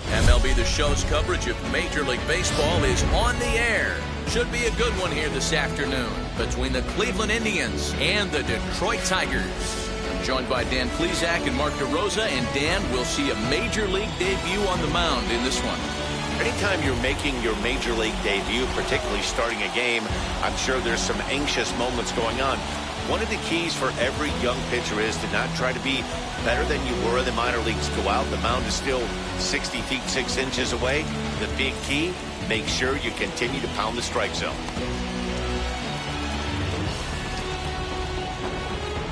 MLB The Show's coverage of Major League Baseball is on the air. Should be a good one here this afternoon between the Cleveland Indians and the Detroit Tigers. I'm joined by Dan Plesac and Mark DeRosa, and Dan, will see a Major League debut on the mound in this one. Anytime you're making your Major League debut, particularly starting a game, I'm sure there's some anxious moments going on. One of the keys for every young pitcher is to not try to be better than you were in the minor leagues. Go out, the mound is still 60 feet 6 inches away. The big key, make sure you continue to pound the strike zone.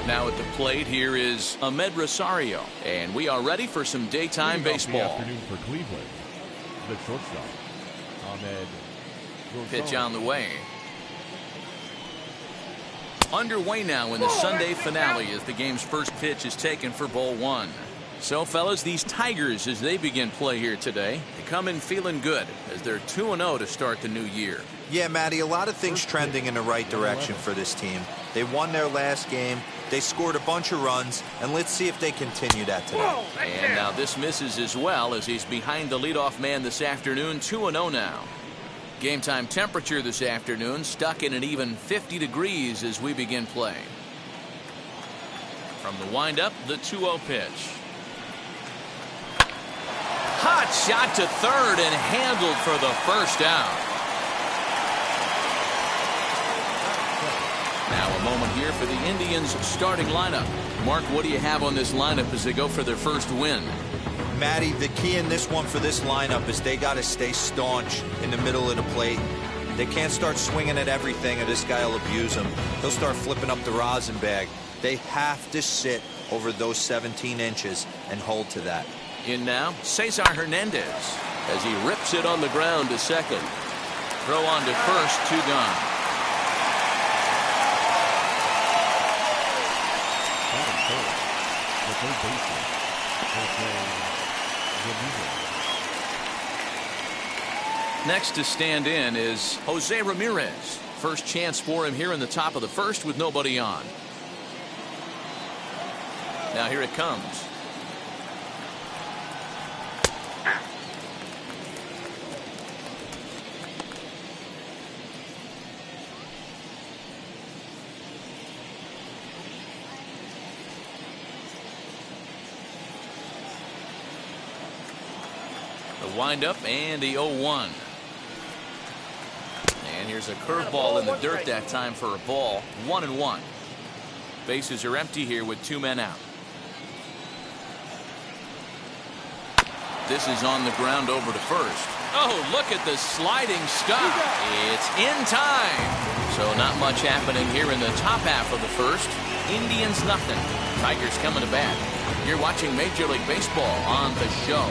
Now at the plate, here is Ahmed Rosario, and we are ready for some daytime baseball. Afternoon for Cleveland, the shortstop, Ahmed Rosario. Pitch on the way. Underway now in the Sunday finale as the game's first pitch is taken for ball one. So, fellas, these Tigers, as they begin play here today, they come in feeling good as they're 2-0 to start the new year. Yeah, Matty, a lot of things trending in the right direction for this team. They won their last game, they scored a bunch of runs, and let's see if they continue that today. And now this misses as well as he's behind the leadoff man this afternoon, 2-0 now. Game time temperature this afternoon stuck in an even 50 degrees as we begin play. From the windup, the 2-0 pitch. Hot shot to third and handled for the first out. Now a moment here for the Indians starting lineup. Mark, what do you have on this lineup as they go for their first win? Matty, the key in this one for this lineup is they got to stay staunch in the middle of the plate. They can't start swinging at everything or this guy will abuse them. He'll start flipping up the rosin bag. They have to sit over those 17 inches and hold to that. In now, Cesar Hernandez as he rips it on the ground to second. Throw on to first, 2 gone. Next to stand in is Jose Ramirez. First chance for him here in the top of the first with nobody on. Now here it comes. The windup and the 0-1. And here's a curveball in the dirt that time for a ball. 1-1. Bases are empty here with 2 men out. This is on the ground over to first. Oh, look at the sliding stop. It's in time. So not much happening here in the top half of the first. Indians nothing. Tigers coming to bat. You're watching Major League Baseball on The Show.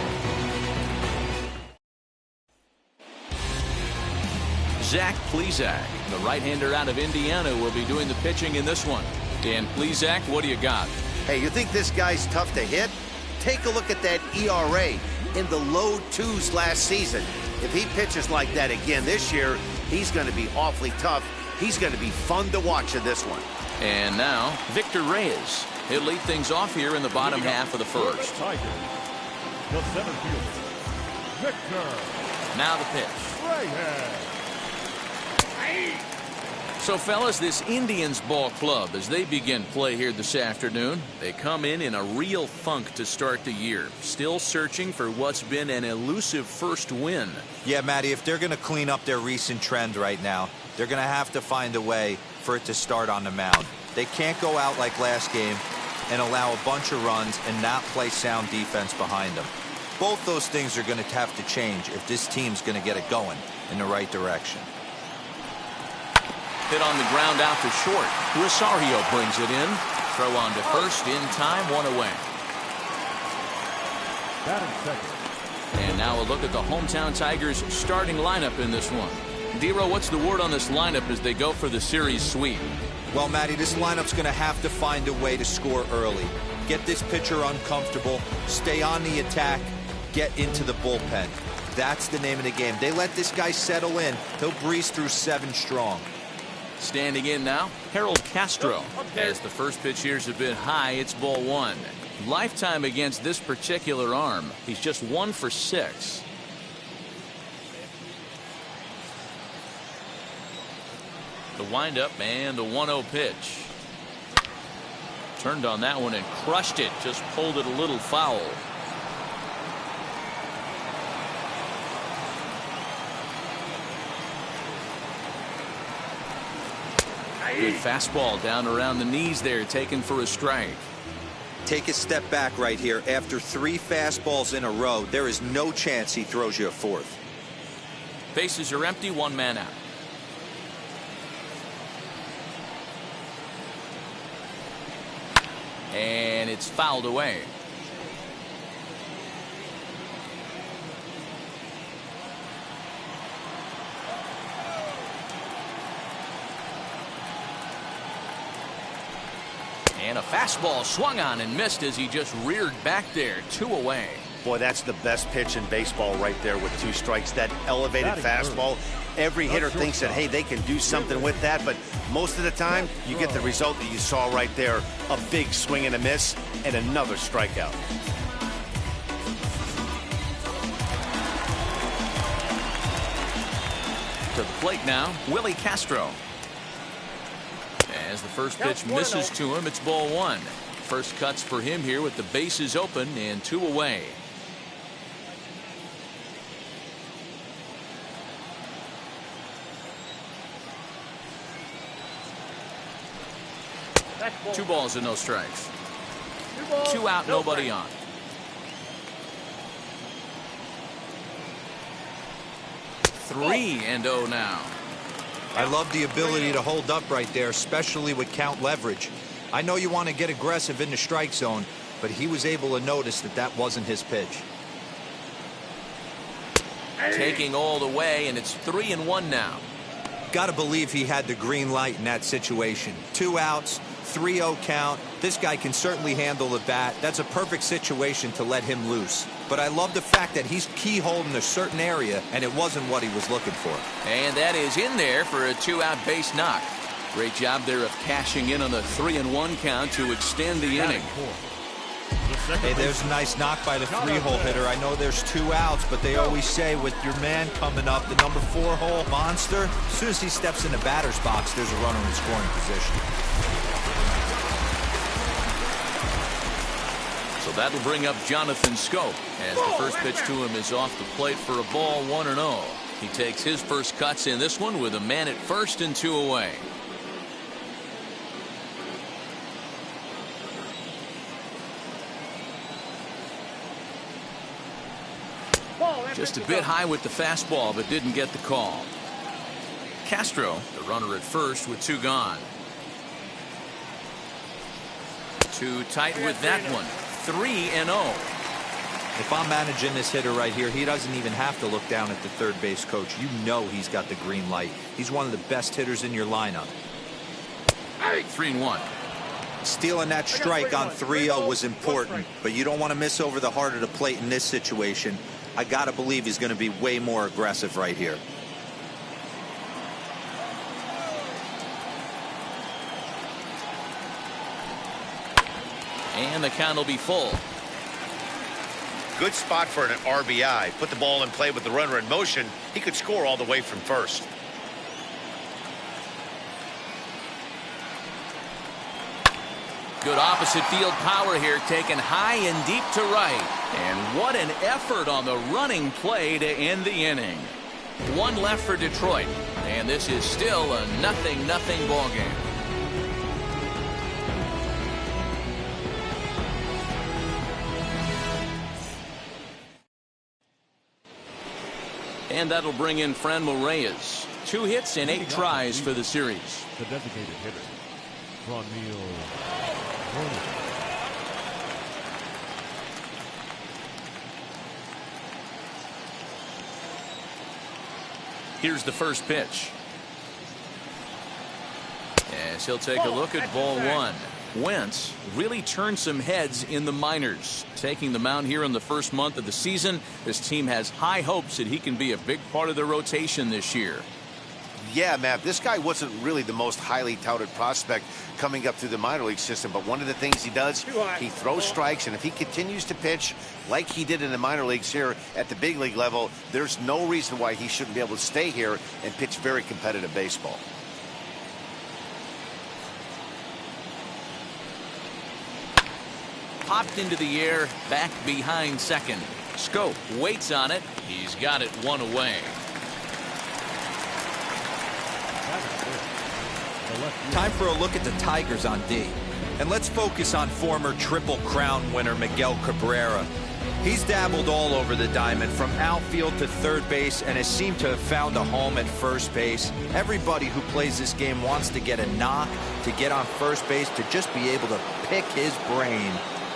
Zach Plesac, the right-hander out of Indiana, will be doing the pitching in this one. Dan Plesac, what do you got? Hey, you think this guy's tough to hit? Take a look at that ERA in the low 2s last season. If he pitches like that again this year, he's going to be awfully tough. He's going to be fun to watch in this one. And now, Victor Reyes. He'll lead things off here in the bottom half of the first. Tigers, the center fielder, Victor. Now the pitch. Reyes. So, fellas, this Indians ball club, as they begin play here this afternoon, they come in a real funk to start the year. Still searching for what's been an elusive first win. Yeah, Matty, if they're going to clean up their recent trend right now, they're going to have to find a way for it to start on the mound. They can't go out like last game and allow a bunch of runs and not play sound defense behind them. Both those things are going to have to change if this team's going to get it going in the right direction. Hit on the ground out to short. Rosario brings it in. Throw on to first in time, 1 away. Batting second. And now a look at the hometown Tigers starting lineup in this one. Dero, what's the word on this lineup as they go for the series sweep? Well, Matty, this lineup's going to have to find a way to score early. Get this pitcher uncomfortable, stay on the attack, get into the bullpen. That's the name of the game. They let this guy settle in, he'll breeze through 7 strong. Standing in now, Harold Castro. As the first pitch here's a bit high, it's ball 1. Lifetime against this particular arm, he's just 1 for 6. The windup and the 1-0 pitch. Turned on that one and crushed it. Just pulled it a little foul. Good fastball down around the knees there, taken for a strike. Take a step back right here. After 3 fastballs in a row, there is no chance he throws you a 4th. Bases are empty, 1 man out. And it's fouled away. And a fastball swung on and missed as he just reared back there. 2 away. Boy, that's the best pitch in baseball right there with 2 strikes. That elevated fastball. Every hitter thinks that, hey, they can do something with that, but most of the time, you get the result that you saw right there. A big swing and a miss, and another strikeout. To the plate now, Willie Castro. As the first pitch misses to him, it's ball 1. First cuts for him here with the bases open and 2 away. Two balls and no strikes. 2 out, nobody on. Three and 0 now. I love the ability to hold up right there, especially with count leverage. I know you want to get aggressive in the strike zone, but he was able to notice that that wasn't his pitch. Taking all the way, and it's 3-1 now. Got to believe he had the green light in that situation. 2 outs, 3-0 count. This guy can certainly handle the bat. That's a perfect situation to let him loose. But I love the fact that he's keyholed in a certain area, and it wasn't what he was looking for. And that is in there for a 2-out base knock. Great job there of cashing in on the 3-1 count to extend the inning. Hey, there's a nice knock by the 3-hole hitter. I know there's 2 outs, but they always say with your man coming up, the number 4-hole monster, as soon as he steps in the batter's box, there's a runner in scoring position. So that'll bring up Jonathan Scope as the first pitch to him is off the plate for a ball 1-0. He takes his first cuts in this one with a man at first and 2 away. Just a bit high with the fastball, but didn't get the call. Castro, the runner at first with 2 gone. Too tight with that one. 3-0. If I'm managing this hitter right here, he doesn't even have to look down at the third base coach. You know he's got the green light. He's one of the best hitters in your lineup. 3-1. Stealing that strike on 3-0 was important, but you don't want to miss over the heart of the plate in this situation. I got to believe he's going to be way more aggressive right here. And the count will be full. Good spot for an RBI. Put the ball in play with the runner in motion. He could score all the way from first. Good opposite field power here, taken high and deep to right. And what an effort on the running play to end the inning. 1 left for Detroit, and this is still a 0-0 ball game. And that'll bring in Franmil Reyes. 2 hits and 8 tries for the series. The designated hitter, Franmil Reyes. Here's the first pitch. As he'll take a look at ball 1. Wentz really turned some heads in the minors. Taking the mound here in the first month of the season, this team has high hopes that he can be a big part of the rotation this year. Yeah, Matt, this guy wasn't really the most highly touted prospect coming up through the minor league system, but one of the things he does, he throws strikes, and if he continues to pitch like he did in the minor leagues here at the big league level, there's no reason why he shouldn't be able to stay here and pitch very competitive baseball. Popped into the air, back behind second. Scope waits on it. He's got it 1 away. Time for a look at the Tigers on D. And let's focus on former Triple Crown winner Miguel Cabrera. He's dabbled all over the diamond, from outfield to third base, and has seemed to have found a home at first base. Everybody who plays this game wants to get a knock, to get on first base, to just be able to pick his brain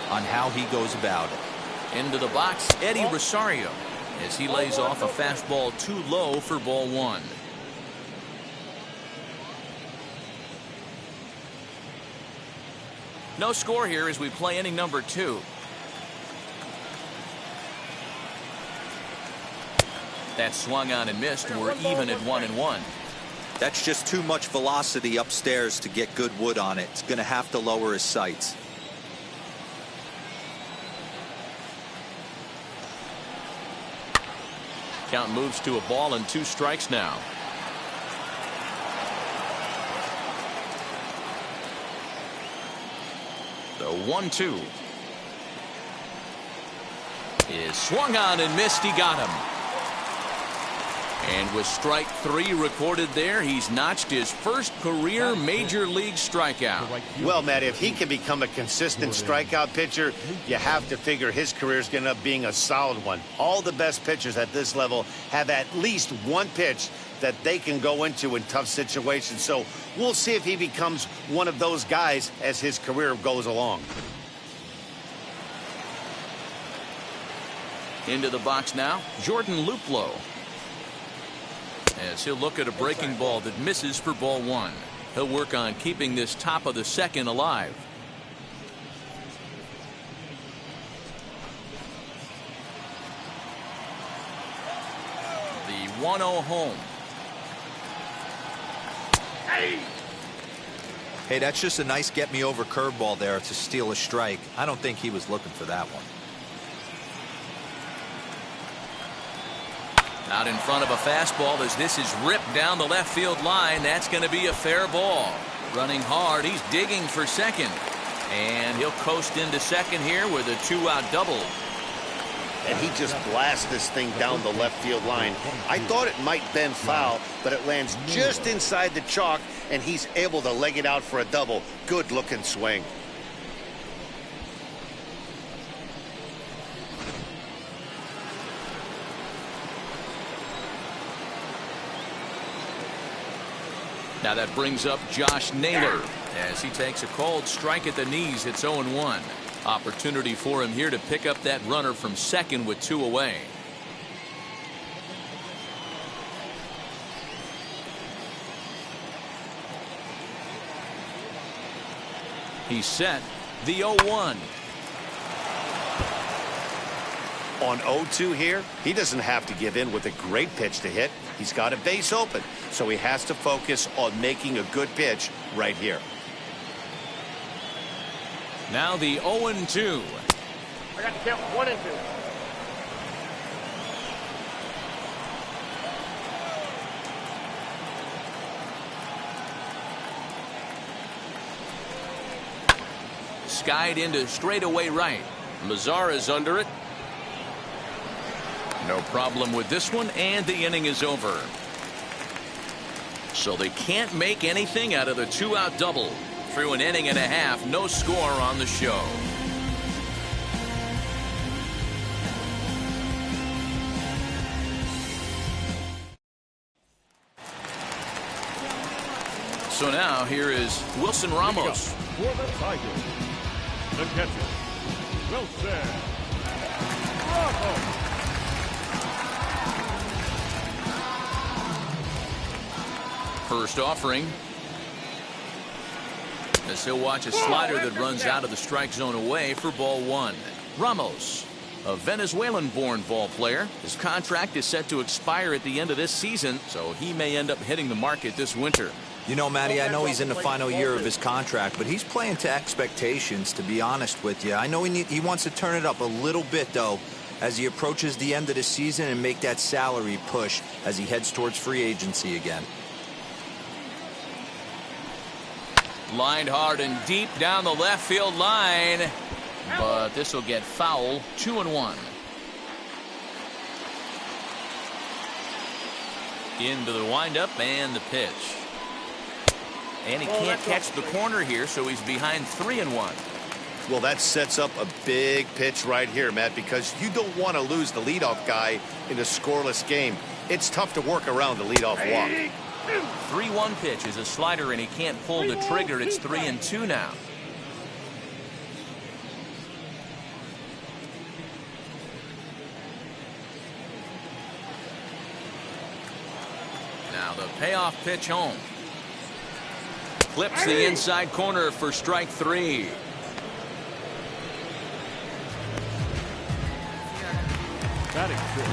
on how he goes about it. Into the box, Eddie Rosario, as he lays off a fastball too low for ball 1. No score here as we play inning number 2. That swung on and missed. We're even at 1-1. That's just too much velocity upstairs to get good wood on it. It's going to have to lower his sights. Count moves to a ball and 2 strikes now. The 1-2 is swung on and missed. He got him. And with strike 3 recorded there, he's notched his first career major league strikeout. Well, Matt, if he can become a consistent strikeout pitcher, you have to figure his career is going to end up being a solid one. All the best pitchers at this level have at least one pitch that they can go into in tough situations. So we'll see if he becomes one of those guys as his career goes along. Into the box now, Jordan Luplow, as he'll look at a breaking ball that misses for ball 1. He'll work on keeping this top of the second alive. The 1-0 home. Hey, that's just a nice get-me-over curveball there to steal a strike. I don't think he was looking for that one. Out in front of a fastball as this is ripped down the left field line. That's going to be a fair ball. Running hard, he's digging for second. And he'll coast into second here with a 2-out double. And he just blasts this thing down the left field line. I thought it might bend foul, but it lands just inside the chalk, and he's able to leg it out for a double. Good looking swing. Now that brings up Josh Naylor as he takes a called strike at the knees. It's 0-1. Opportunity for him here to pick up that runner from second with 2 away. He's set. The 0-1. On 0-2 here, he doesn't have to give in with a great pitch to hit. He's got a base open, so he has to focus on making a good pitch right here. Now the 0-2. I got to count 1 and 2. Skied into straightaway right. Mazara's under it. No problem with this one, and the inning is over. So they can't make anything out of the 2-out double. Through an inning and a half, no score on the show. So now here is Wilson Ramos. For the Tigers, the catcher, Wilson Ramos. First offering. As he'll watch a slider that runs out of the strike zone away for ball one. Ramos, a Venezuelan-born ball player. His contract is set to expire at the end of this season, so he may end up hitting the market this winter. You know, Matty, I know he's in the final year of his contract, but he's playing to expectations, to be honest with you. I know he wants to turn it up a little bit, though, as he approaches the end of the season and make that salary push as he heads towards free agency again. Lined hard and deep down the left field line, but this will get foul. 2-1. Into the windup and the pitch. And he can't catch the corner here, so he's behind 3-1. Well, that sets up a big pitch right here, Matt, because you don't want to lose the leadoff guy in a scoreless game. It's tough to work around the leadoff walk. 3-1 pitch is a slider, and he can't pull the trigger. It's 3-2 now. Now the payoff pitch home. Clips the inside corner for strike three.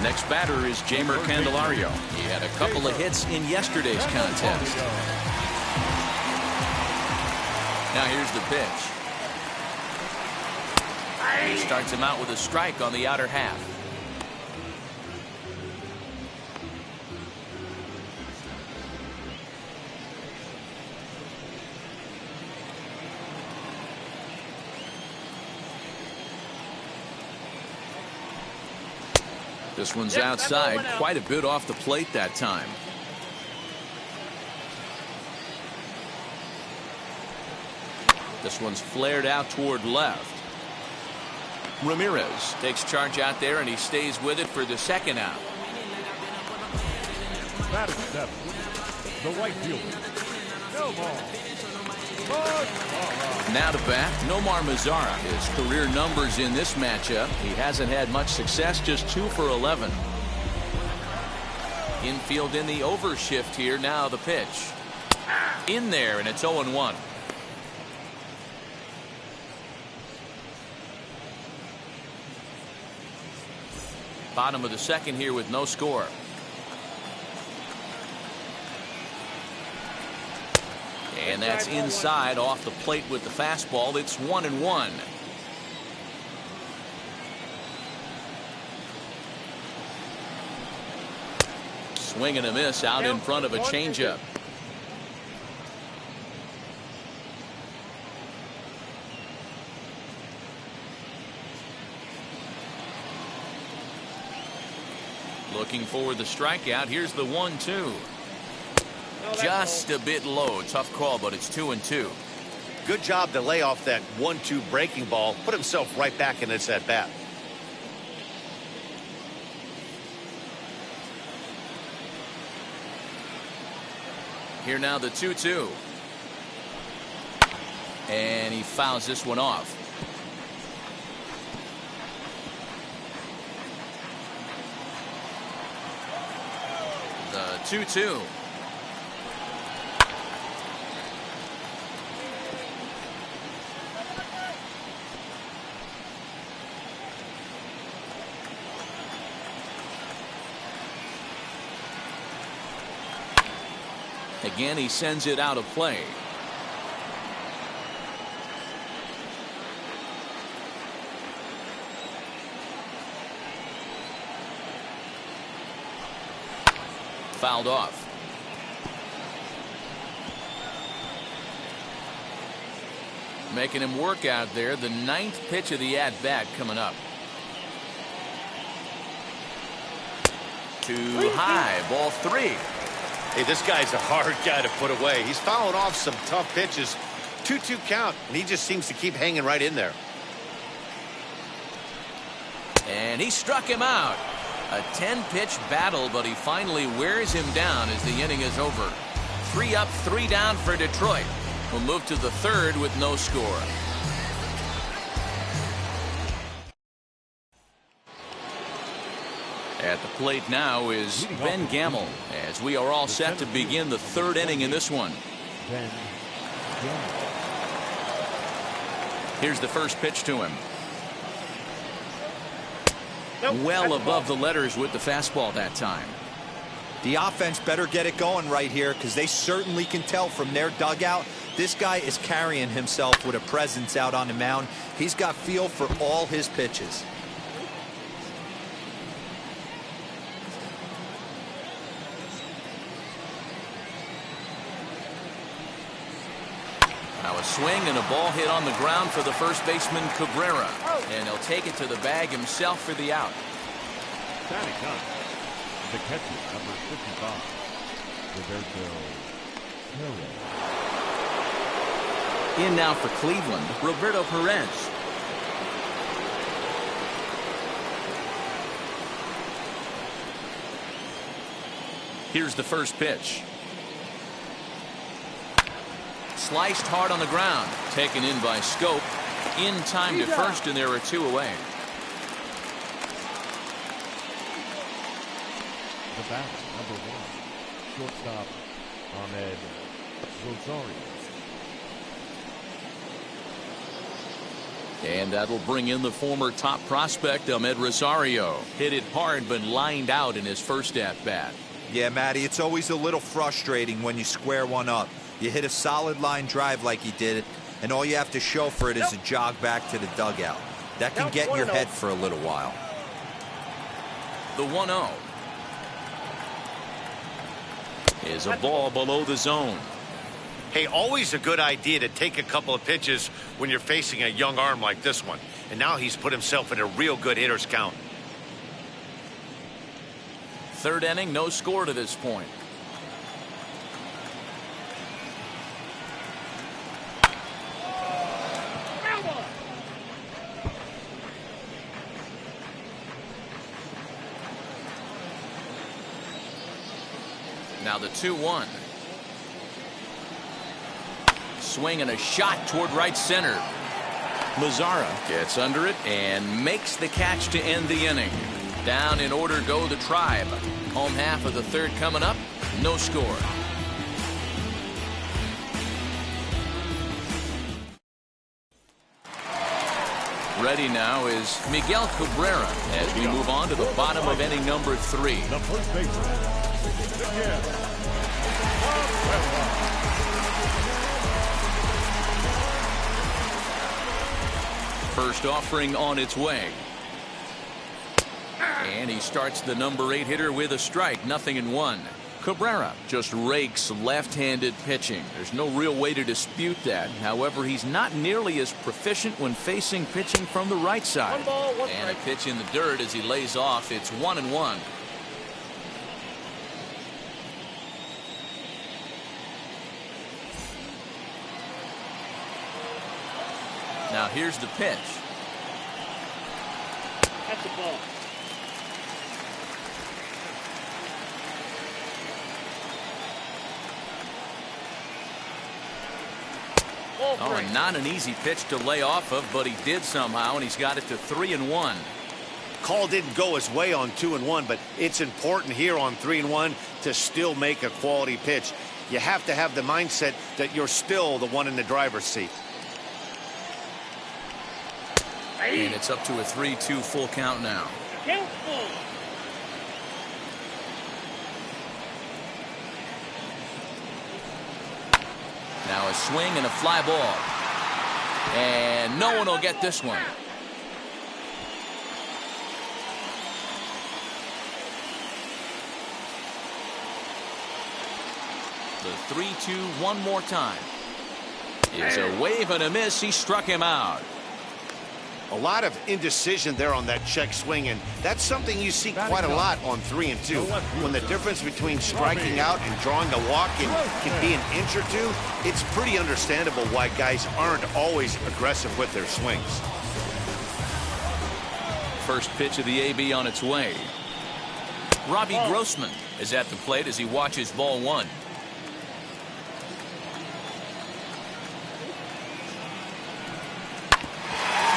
Next batter is Jeimer Candelario. He had a couple of hits in yesterday's contest. Now here's the pitch. He starts him out with a strike on the outer half. This one's outside, quite a bit off the plate that time. This one's flared out toward left. Ramirez takes charge out there, and he stays with it for the second out. Batting seventh, the right fielder, Now to bat, Nomar Mazara. His career numbers in this matchup. He hasn't had much success, just 2 for 11. Infield in the overshift here. Now the pitch. In there, and it's 0-1. Bottom of the second here with no score. And that's inside off the plate with the fastball. It's 1-1. Swing and a miss out in front of a changeup. Looking for the strikeout. Here's the 1-2. Just a bit low. Tough call, but it's 2-2. Good job to lay off that 1-2 breaking ball. Put himself right back in this at bat. Here now the 2-2. And he fouls this one off. The 2-2. Again, he sends it out of play. Fouled off. Making him work out there. The 9th pitch of the at-bat coming up. Too high. Ball 3. Hey, this guy's a hard guy to put away. He's fouling off some tough pitches. 2-2 count, and he just seems to keep hanging right in there. And he struck him out. A 10-pitch battle, but he finally wears him down as the inning is over. 3 up, 3 down for Detroit. We'll move to the third with no score. At the plate now is Ben Gamble, as we are all set to begin the third inning in this one. Here's the first pitch to him. Well above the letters with the fastball that time. The offense better get it going right here, because they certainly can tell from their dugout this guy is carrying himself with a presence out on the mound. He's got feel for all his pitches. Now a swing and a ball hit on the ground for the first baseman Cabrera, and he'll take it to the bag himself for the out. Standing up, the catcher, number 55, Roberto Perez. In now for Cleveland, Roberto Perez. Here's the first pitch. Sliced hard on the ground, taken in by Scope. In time to first, and there are 2 away. The bat, number 1, shortstop, Ahmed Rosario. And that'll bring in the former top prospect, Ahmed Rosario. Hit it hard, but lined out in his first at-bat. Yeah, Matty, it's always a little frustrating when you square one up. You hit a solid line drive like he did, and all you have to show for it is a jog back to the dugout. That can get in your head for a little while. The 1-0 is a ball below the zone. Hey, always a good idea to take a couple of pitches when you're facing a young arm like this one. And now he's put himself in a real good hitter's count. Third inning, no score to this point. Now the 2-1. Swing and a shot toward right center. Mazzara gets under it and makes the catch to end the inning. Down in order go the Tribe. Home half of the third coming up. No score. Ready now is Miguel Cabrera as we move on to the bottom of inning number 3. The first baseman. First offering on its way. And he starts the number 8 hitter with a strike, 0-1. Cabrera just rakes left-handed pitching. There's no real way to dispute that. However, he's not nearly as proficient when facing pitching from the right side. And a pitch in the dirt as he lays off. It's 1-1. Now here's the pitch. That's the ball. Oh, and not an easy pitch to lay off of, but he did somehow, and he's got it to 3-1. Call didn't go his way on 2-1, but it's important here on 3-1 to still make a quality pitch. You have to have the mindset that you're still the one in the driver's seat. And it's up to a 3-2 full count now. Count full. Now a swing and a fly ball. And no one will get this one. The 3-2 one more time. Is a wave and a miss. He struck him out. A lot of indecision there on that check swing, and that's something you see quite a lot on 3-2. When the difference between striking out and drawing a walk can be an inch or two, it's pretty understandable why guys aren't always aggressive with their swings. First pitch of the AB on its way. Robbie Grossman is at the plate as he watches ball 1.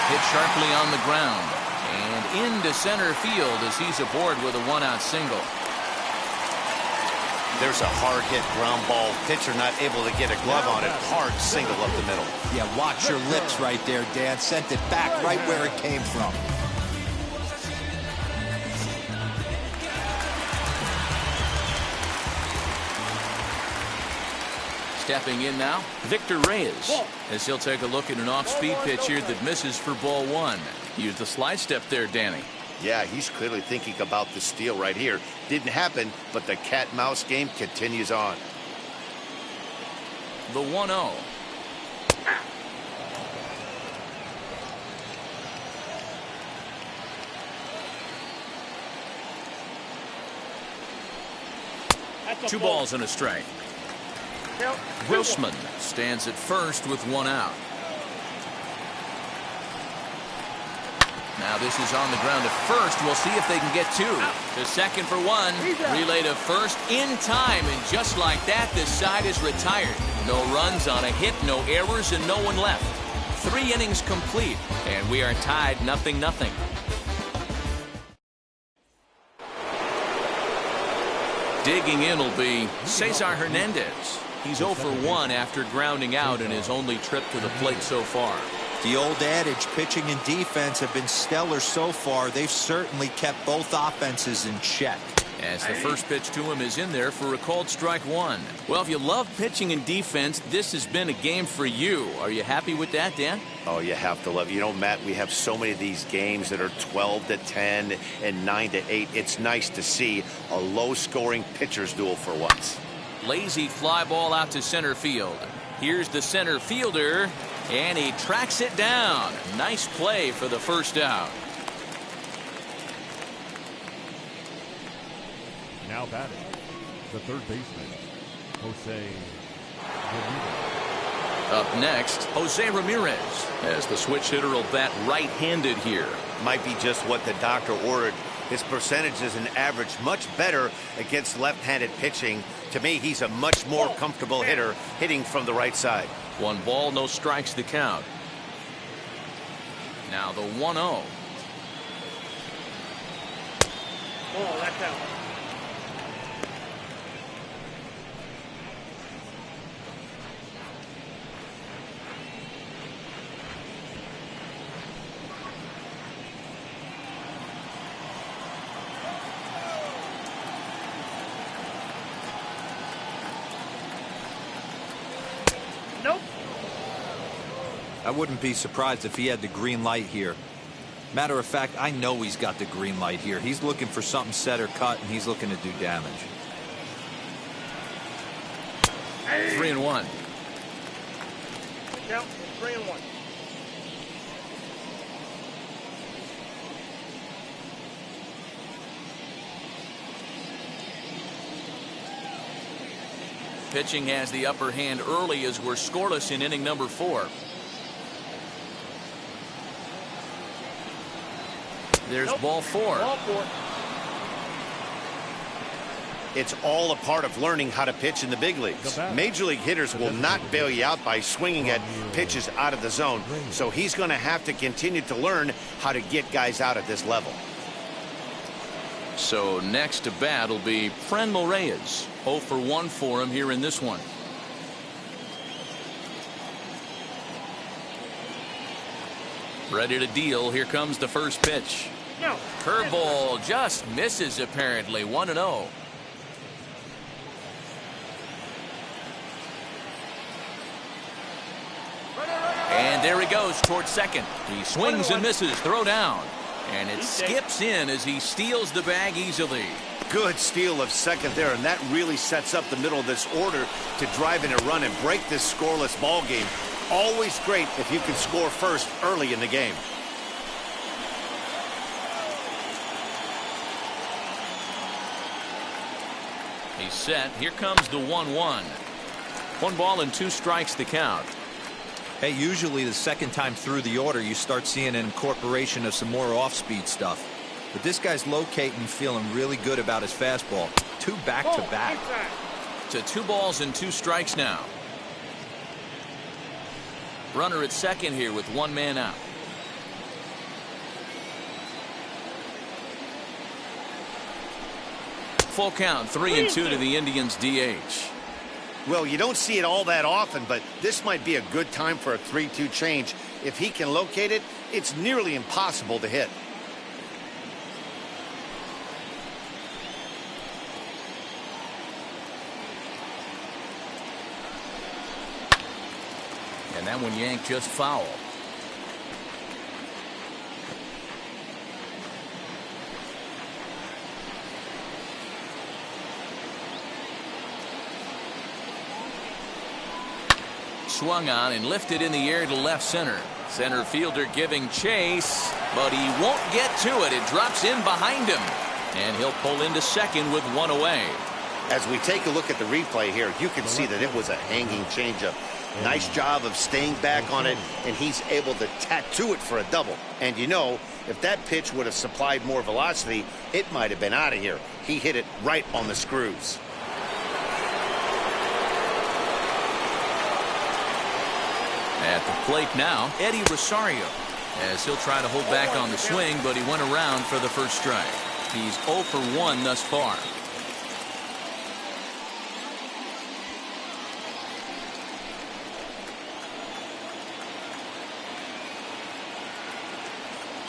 Hit sharply on the ground and into center field as he's aboard with a one-out single. There's a hard hit ground ball. Pitcher not able to get a glove on it. Hard single up the middle. Yeah, watch your lips right there, Dan. Sent it back right where it came from. Stepping in now, Victor Reyes, as he'll take a look at an off-speed pitch here that misses for ball one. Use the slide step there, Danny. Yeah, he's clearly thinking about the steal right here. Didn't happen, but the cat-mouse game continues on. The 1-0. Two balls and a strike. Grossman stands at first with one out. Now this is on the ground at first. We'll see if they can get two. To second for one. Relay to first in time. And just like that, this side is retired. No runs on a hit, no errors, and no one left. 3 innings complete. And we are tied 0-0. Digging in will be Cesar Hernandez. He's 0 for 1 after grounding out in his only trip to the plate so far. The old adage, pitching and defense have been stellar so far. They've certainly kept both offenses in check. As the first pitch to him is in there for a called strike one. Well, if you love pitching and defense, this has been a game for you. Are you happy with that, Dan? Oh, you have to love it. You know, Matt, we have so many of these games that are 12-10 and 9-8. It's nice to see a low-scoring pitcher's duel for once. Lazy fly ball out to center field. Here's the center fielder, and he tracks it down. Nice play for the first out. Now batting, the third baseman, Jose Ramirez. Up next, Jose Ramirez, as the switch hitter will bat right-handed here. Might be just what the doctor ordered. His percentage is an average much better against left-handed pitching. To me, he's a much more comfortable hitter hitting from the right side. 1 ball, no strikes the count. Now the 1-0. Oh, that's out. Nope. I wouldn't be surprised if he had the green light here. Matter of fact, I know he's got the green light here. He's looking for something set or cut, and he's looking to do damage. 3-1. Count 3-1. Pitching has the upper hand early as we're scoreless in inning number 4. There's ball 4. Ball 4. It's all a part of learning how to pitch in the big leagues. Major league hitters will not bail you out by swinging at pitches out of the zone. So he's going to have to continue to learn how to get guys out at this level. So next to bat will be Franmil Reyes. 0 for 1 for him here in this one. Ready to deal. Here comes the first pitch. No. Curveball just misses apparently. 1-0. And there he goes towards second. He swings and misses. Throw down. And it skips in as he steals the bag easily. Good steal of second there, and that really sets up the middle of this order to drive in a run and break this scoreless ball game. Always great if you can score first early in the game. He's set. Here comes the 1-1. 1 ball and 2 strikes the count. Hey, usually the second time through the order, you start seeing an incorporation of some more off-speed stuff. But this guy's locating, feeling really good about his fastball. 2 back-to-back. To 2 balls and 2 strikes now. Runner at second here with 1 man out. Full count, 3-2 to the Indians DH. Well, you don't see it all that often, but this might be a good time for a 3-2 change. If he can locate it, it's nearly impossible to hit. And that one yanked just foul. Swung on and lifted in the air to left center. Center fielder giving chase, but he won't get to it. It drops in behind him, and he'll pull into second with one away. As we take a look at the replay here, you can see that it was a hanging changeup. Nice job of staying back on it, and he's able to tattoo it for a double. And you know, if that pitch would have supplied more velocity, it might have been out of here. He hit it right on the screws. At the plate now, Eddie Rosario, as he'll try to hold back on the swing, but he went around for the first strike. He's 0 for 1 thus far.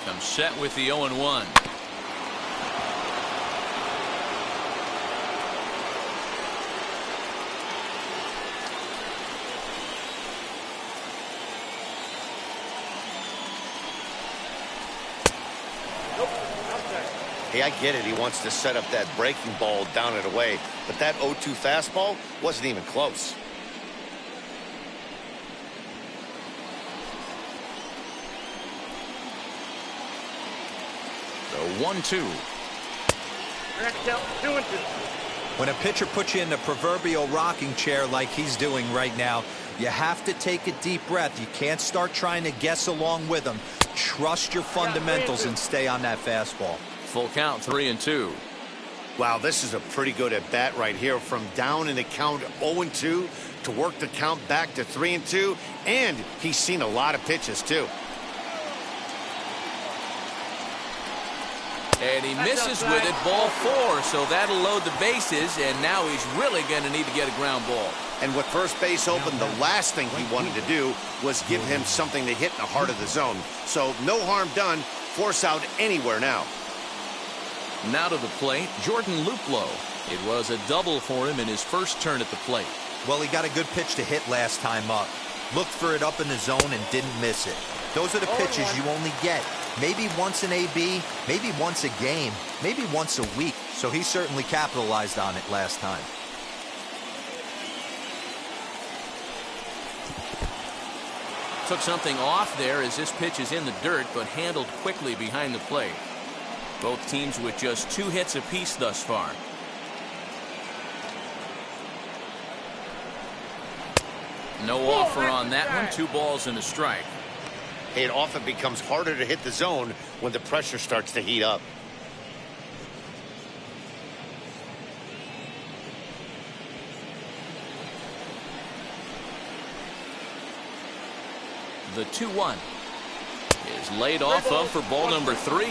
Comes set with the 0-1. Hey, I get it. He wants to set up that breaking ball down and away, but that 0-2 fastball wasn't even close. The 1-2. Next out, 2-2. When a pitcher puts you in the proverbial rocking chair like he's doing right now, you have to take a deep breath. You can't start trying to guess along with him. Trust your fundamentals and stay on that fastball. Full count, 3-2. Wow, this is a pretty good at bat right here. From down in the count 0-2 to work the count back to 3-2, and he's seen a lot of pitches too. And he misses with it, ball 4, so that'll load the bases, and now he's really going to need to get a ground ball. And with first base open, the last thing he wanted to do was give him something to hit in the heart of the zone. So no harm done, force out anywhere now. Now to the plate, Jordan Luplow. It was a double for him in his first turn at the plate. Well, he got a good pitch to hit last time up. Looked for it up in the zone and didn't miss it. Those are the pitches you only get. Maybe once an AB, maybe once a game, maybe once a week. So he certainly capitalized on it last time. Took something off there as this pitch is in the dirt, but handled quickly behind the plate. Both teams with just 2 hits apiece thus far. No offer on that one. 2 balls and a strike. It often becomes harder to hit the zone when the pressure starts to heat up. The 2-1 is laid off of for ball number 3.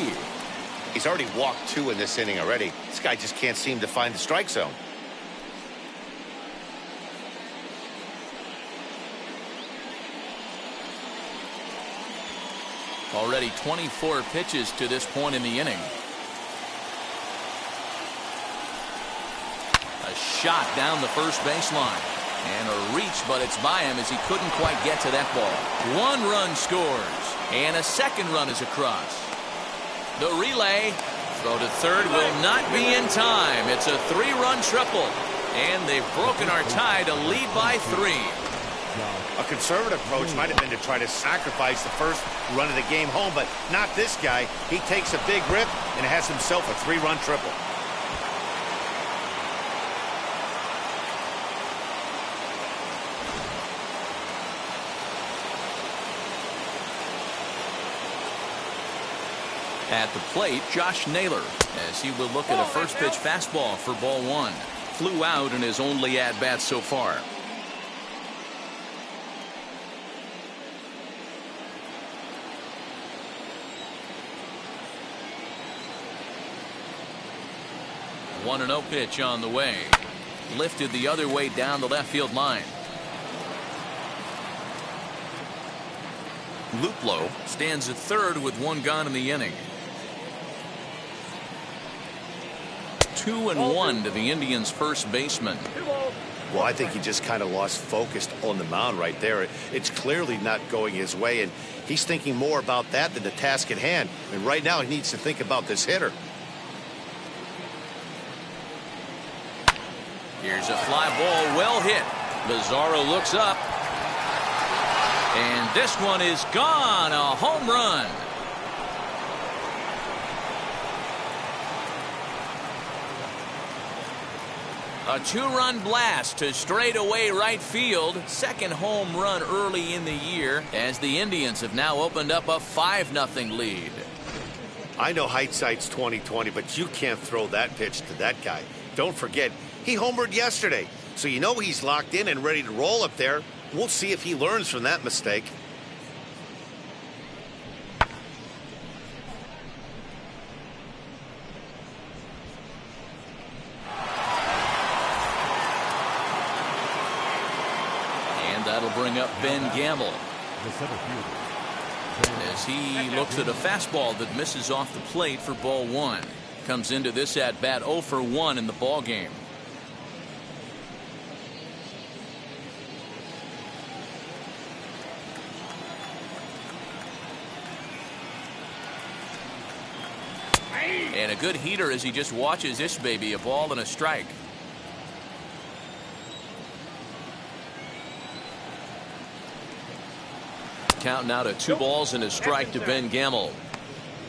He's already walked 2 in this inning already. This guy just can't seem to find the strike zone. Already 24 pitches to this point in the inning. A shot down the first baseline. And a reach, but it's by him as he couldn't quite get to that ball. 1 run scores. And a second run is across. The relay. Throw to third will not be in time. It's a 3-run triple. And they've broken our tie to lead by 3. A conservative approach might have been to try to sacrifice the first run of the game home, but not this guy. He takes a big rip and has himself a 3-run triple. At the plate, Josh Naylor, as he will look at a first pitch fastball for ball 1. Flew out in his only at-bat so far. 1-0 pitch on the way. Lifted the other way down the left field line. Luplow stands at third with 1 gone in the inning. 2-1 to the Indians' first baseman. Well, I think he just kind of lost focus on the mound right there. It's clearly not going his way, and he's thinking more about that than the task at hand. And right now he needs to think about this hitter. Here's a fly ball, well hit. Lazaro looks up. And this one is gone. A home run. A 2-run blast to straightaway right field. Second home run early in the year as the Indians have now opened up a 5-0 lead. I know hindsight's 20/20, but you can't throw that pitch to that guy. Don't forget, he homered yesterday, so you know he's locked in and ready to roll up there. We'll see if he learns from that mistake. And that'll bring up Ben Gamble The center fielder. as he looks at a fastball that misses off the plate for ball 1. Comes into this at bat 0 for 1 in the ball game. And a good heater as he just watches this baby, a ball and a strike. Count now to 2 balls and a strike to Ben Gamble.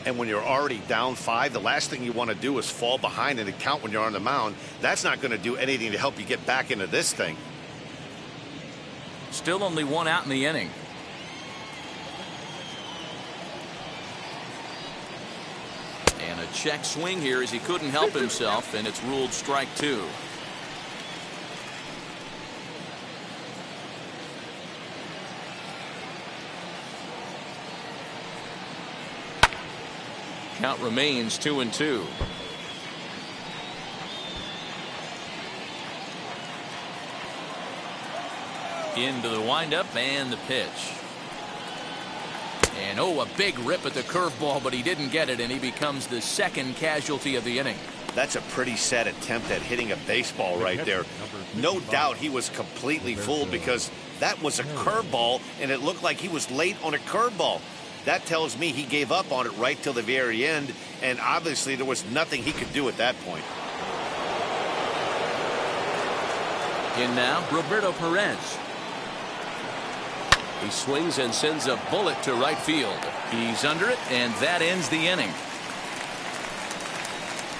And when you're already down 5, the last thing you want to do is fall behind in the count when you're on the mound. That's not going to do anything to help you get back into this thing. Still only 1 out in the inning. And a check swing here as he couldn't help himself, and it's ruled strike 2. Count remains 2-2. Into the windup and the pitch. And a big rip at the curveball, but he didn't get it, and he becomes the second casualty of the inning. That's a pretty sad attempt at hitting a baseball right there. No doubt he was completely fooled because that was a curveball, and it looked like he was late on a curveball. That tells me he gave up on it right till the very end, and obviously there was nothing he could do at that point. In now, Roberto Perez. He swings and sends a bullet to right field. He's under it, and that ends the inning.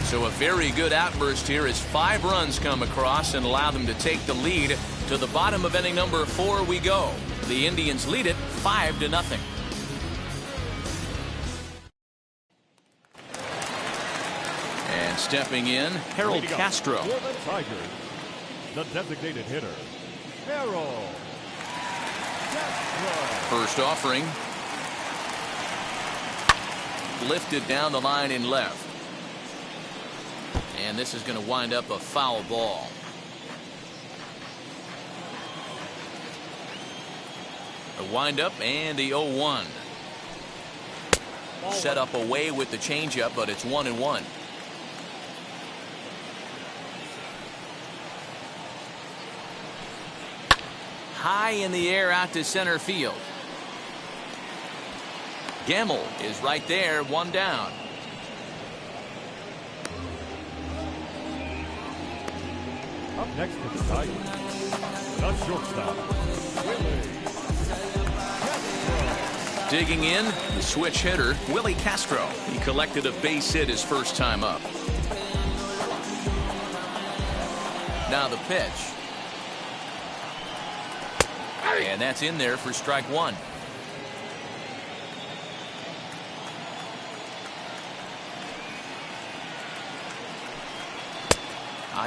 So a very good outburst here as 5 runs come across and allow them to take the lead. To the bottom of inning number 4 we go. The Indians lead it 5-0. And stepping in, Harold Castro. For the Tigers, the designated hitter, Harold Castro. First offering. Lifted down the line in left. And this is going to wind up a foul ball. A windup and the 0-1. Set up away with the changeup, but it's 1-1. High in the air out to center field. Gamble is right there, 1 down. Up next for the Tigers, the shortstop, Willie Castro. Digging in, the switch hitter, Willie Castro. He collected a base hit his first time up. Now the pitch. And that's in there for strike 1.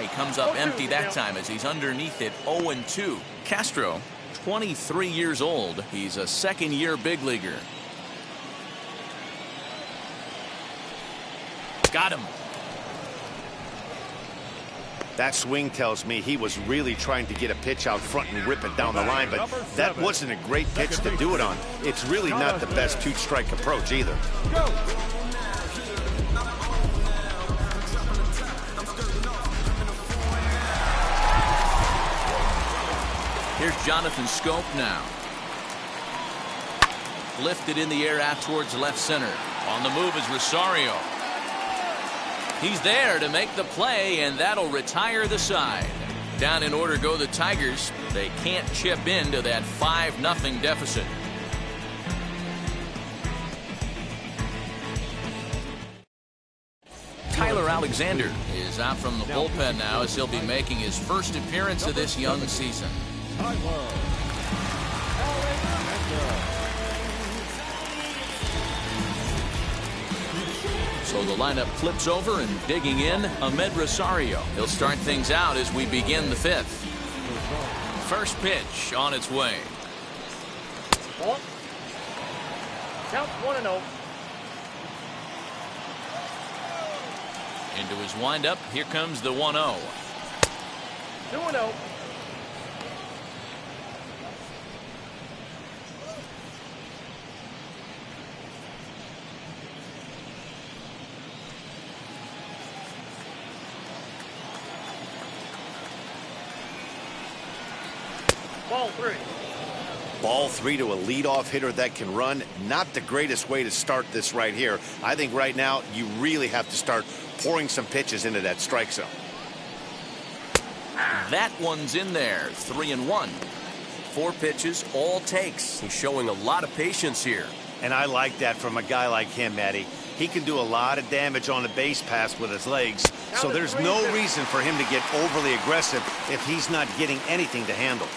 He comes up empty that time as he's underneath it, 0-2. Castro, 23 years old. He's a second-year big leaguer. Got him. That swing tells me he was really trying to get a pitch out front and rip it down the line, but that wasn't a great pitch to do it on. It's really not the best two-strike approach either. Go. Here's Jonathan Scope now. Lifted in the air out towards left center. On the move is Rosario. He's there to make the play, and that'll retire the side. Down in order go the Tigers. They can't chip into that 5-0 deficit. Tyler Alexander is out from the bullpen now as he'll be making his first appearance of this young season. So the lineup flips over, and digging in, Ahmed Rosario. He'll start things out as we begin the 5th. First pitch on its way. Ball. Count 1-0. Into his windup, here comes the 1-0. 2-0. Ball 3. Ball 3 to a leadoff hitter that can run. Not the greatest way to start this right here. I think right now you really have to start pouring some pitches into that strike zone. That one's in there. 3-1. 4 pitches, all takes. He's showing a lot of patience here. And I like that from a guy like him, Matty. He can do a lot of damage on the base pass with his legs. So there's no reason for him to get overly aggressive if he's not getting anything to handle.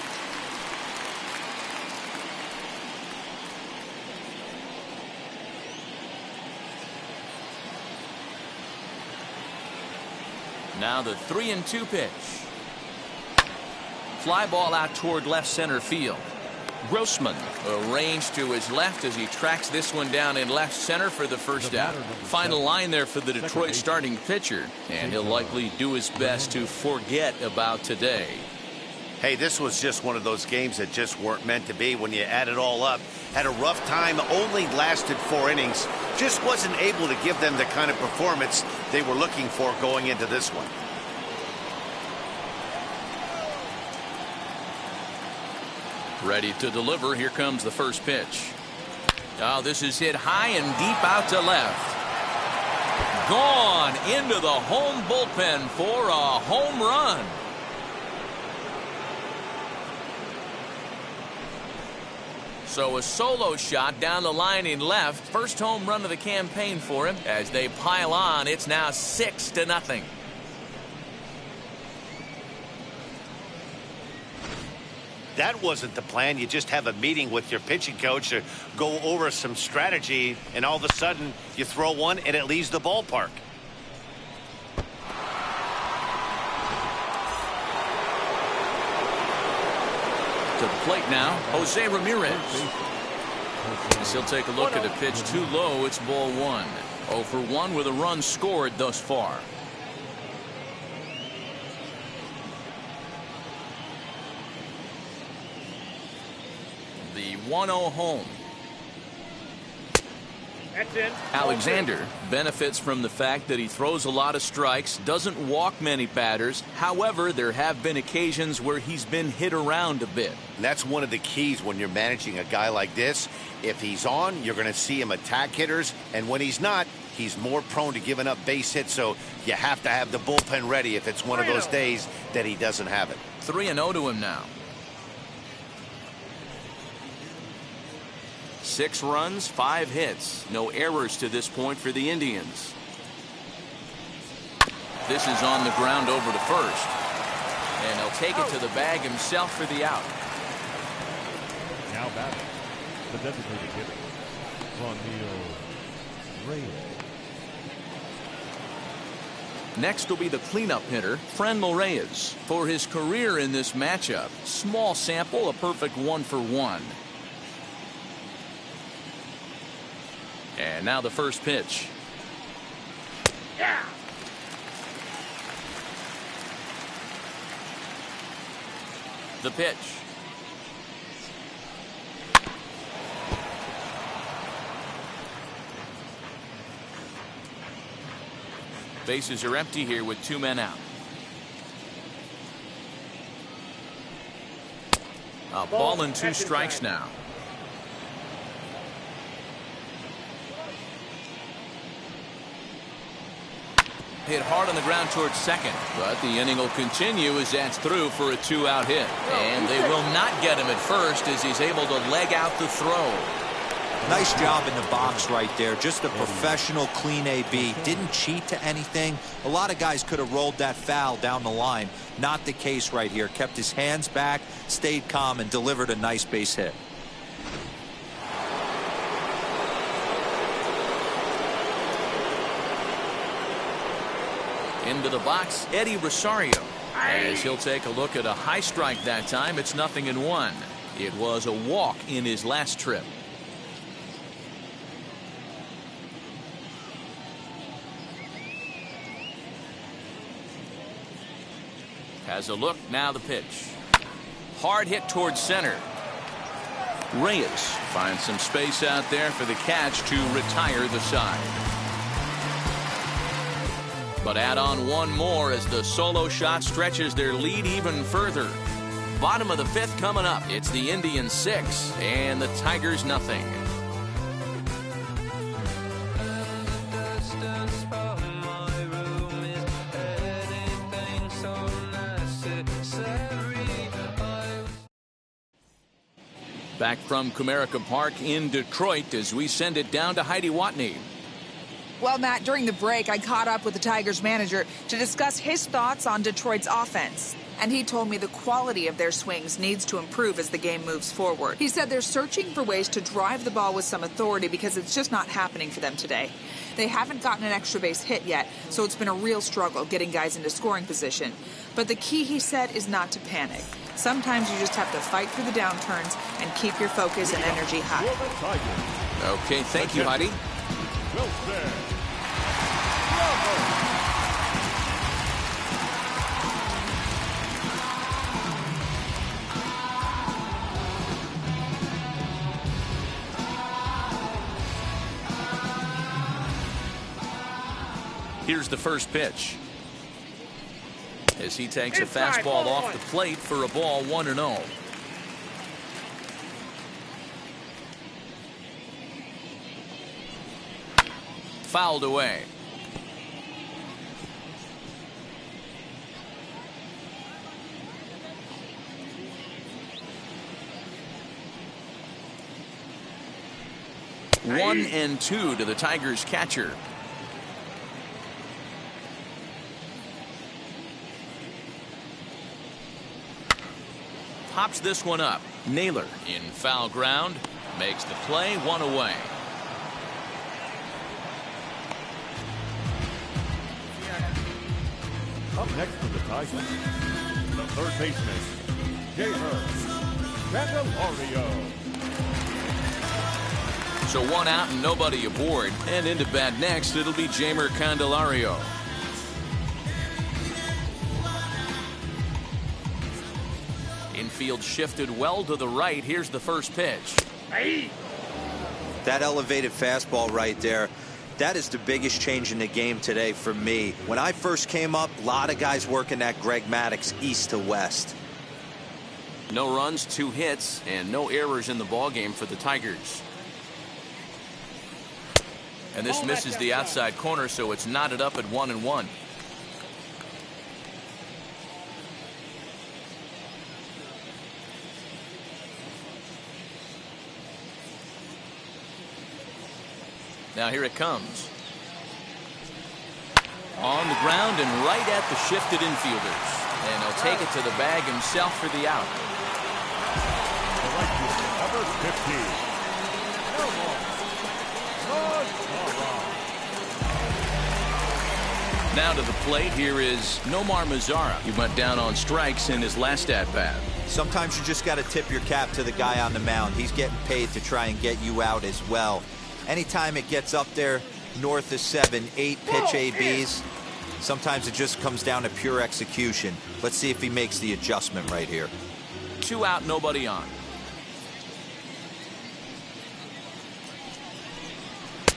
Now the 3-2 pitch. Fly ball out toward left center field. Grossman arranged to his left as he tracks this one down in left center for the first out. Final line there for the Detroit starting pitcher, and he'll likely do his best to forget about today. Hey, this was just one of those games that just weren't meant to be when you add it all up. Had a rough time, only lasted 4 innings. Just wasn't able to give them the kind of performance they were looking for going into this one. Ready to deliver. Here comes the first pitch. Oh, this is hit high and deep out to left. Gone into the home bullpen for a home run. So a solo shot down the line in left. First home run of the campaign for him. As they pile on, it's now 6-0. That wasn't the plan. You just have a meeting with your pitching coach to go over some strategy, and all of a sudden you throw one and it leaves the ballpark. To the plate now, Jose Ramirez. As he'll take a look at a pitch too low. It's ball 1. 0 for 1 with a run scored thus far. The 1-0 home. That's in. Alexander benefits from the fact that he throws a lot of strikes, doesn't walk many batters. However, there have been occasions where he's been hit around a bit. And that's one of the keys when you're managing a guy like this. If he's on, you're going to see him attack hitters, and when he's not, he's more prone to giving up base hits, so you have to have the bullpen ready if it's one of those days that he doesn't have it. 3-0 to him now. 6 runs, 5 hits. No errors to this point for the Indians. This is on the ground over to first. And he'll take it to the bag himself for the out. Now batting, the designated hitter, Ronil Reyes. Next will be the cleanup hitter, Franmil Reyes. For his career in this matchup, small sample, a perfect 1 for 1. And now the first pitch. Yeah. The pitch. Bases are empty here with 2 men out. A ball and 2 strikes now. Hit hard on the ground towards second, but the inning will continue as that's through for a 2-out hit. And they will not get him at first as he's able to leg out the throw. Nice job in the box right there. Just a professional, clean AB. Didn't cheat to anything. A lot of guys could have rolled that foul down the line. Not the case right here. Kept his hands back, stayed calm, and delivered a nice base hit. Into the box, Eddie Rosario. As he'll take a look at a high strike that time, it's 0-1. It was a walk in his last trip. Has a look, now the pitch. Hard hit towards center. Reyes finds some space out there for the catch to retire the side. But add on one more as the solo shot stretches their lead even further. Bottom of the 5th coming up. It's the Indians 6 and the Tigers nothing. Back from Comerica Park in Detroit as we send it down to Heidi Watney. Well, Matt, during the break, I caught up with the Tigers manager to discuss his thoughts on Detroit's offense. And he told me the quality of their swings needs to improve as the game moves forward. He said they're searching for ways to drive the ball with some authority because it's just not happening for them today. They haven't gotten an extra base hit yet, so it's been a real struggle getting guys into scoring position. But the key, he said, is not to panic. Sometimes you just have to fight through the downturns and keep your focus and energy high. Okay, thank you, Heidi. Well said. Here's the first pitch. As he takes a fastball off the plate for a ball 1-0. Fouled away. One and 2 to the Tigers catcher. Pops this one up. Naylor in foul ground. Makes the play, 1 away. Up next for the Tigers, the third baseman, Jamer Candelario. So 1 out and nobody aboard. And into bat next, it'll be Jamer Candelario. Infield shifted well to the right. Here's the first pitch. That elevated fastball right there, that is the biggest change in the game today for me. When I first came up, a lot of guys working that Greg Maddux east to west. No runs, 2 hits, and no errors in the ballgame for the Tigers. And this misses the outside corner, so it's knotted up at 1-1. Now here it comes. On the ground and right at the shifted infielders. And he'll take it to the bag himself for the out. Number 15. Now to the plate, here is Nomar Mazara. He went down on strikes in his last at-bat. Sometimes you just got to tip your cap to the guy on the mound. He's getting paid to try and get you out as well. Anytime it gets up there north of 7, 8 pitch ABs, sometimes it just comes down to pure execution. Let's see if he makes the adjustment right here. 2 out, nobody on.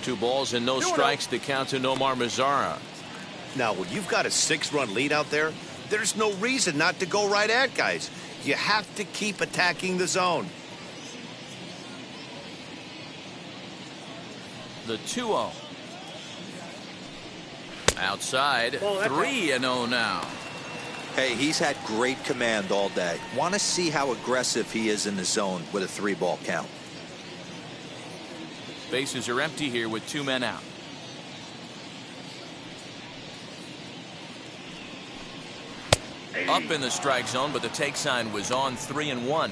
2 balls and no strikes to count to Nomar Mazara. Now, when you've got a 6-run lead out there, there's no reason not to go right at guys. You have to keep attacking the zone. The 2-0. Outside, 3-0 now. Hey, he's had great command all day. Want to see how aggressive he is in the zone with a 3-ball count. Bases are empty here with 2 men out. Up in the strike zone, but the take sign was on 3-1.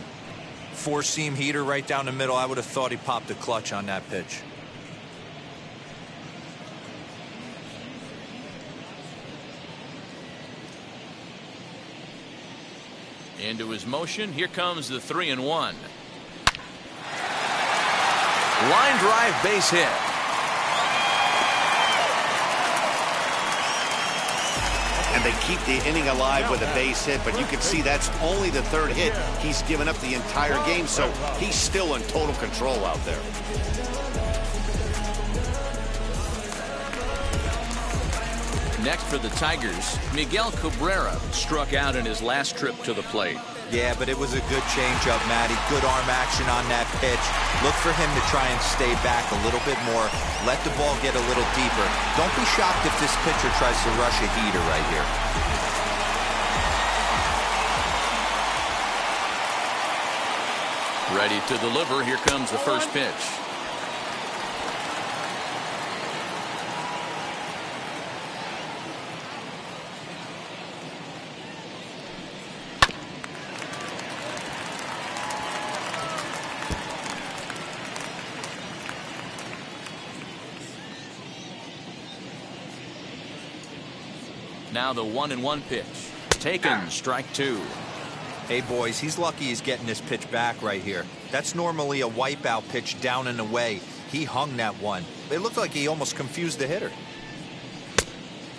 4-seam heater right down the middle. I would have thought he popped a clutch on that pitch. Into his motion. Here comes the 3-1. Line drive, base hit. And they keep the inning alive with a base hit, but you can see that's only the 3rd hit he's given up the entire game, so he's still in total control out there. Next for the Tigers, Miguel Cabrera struck out in his last trip to the plate. Yeah, but it was a good changeup, Matty. Good arm action on that pitch. Look for him to try and stay back a little bit more. Let the ball get a little deeper. Don't be shocked if this pitcher tries to rush a heater right here. Ready to deliver. Here comes the first pitch. Now the 1-1 pitch. Taken, strike 2. Hey, boys, he's lucky he's getting this pitch back right here. That's normally a wipeout pitch down and away. He hung that one. It looked like he almost confused the hitter.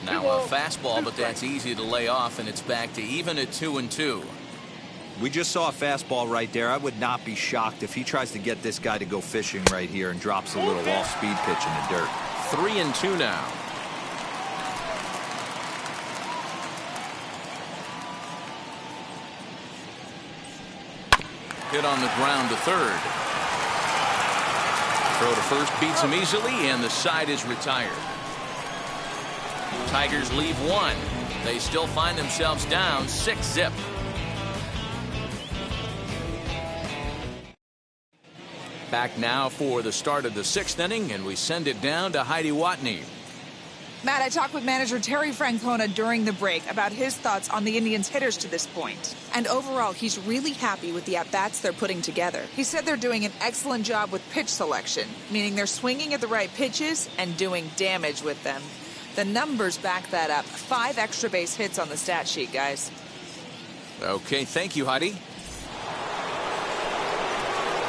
Now a fastball, but that's easy to lay off, and it's back to even at 2-2. We just saw a fastball right there. I would not be shocked if he tries to get this guy to go fishing right here and drops a little off-speed pitch in the dirt. 3-2 now. Hit on the ground to third. Throw to first beats him easily, and the side is retired. Tigers leave 1. They still find themselves down 6-0. Back now for the start of the 6th inning, and we send it down to Heidi Watney. Matt, I talked with manager Terry Francona during the break about his thoughts on the Indians' hitters to this point. And overall, he's really happy with the at-bats they're putting together. He said they're doing an excellent job with pitch selection, meaning they're swinging at the right pitches and doing damage with them. The numbers back that up. 5 extra base hits on the stat sheet, guys. Okay, thank you, Heidi.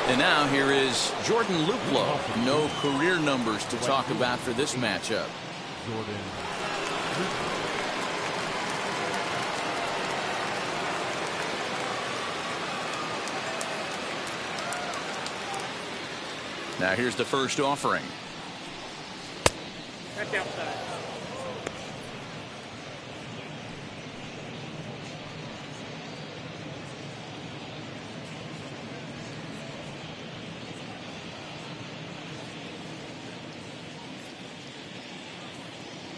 And now here is Jordan Luplow. No career numbers to talk about for this matchup. Jordan. Now here's the first offering. That's outside.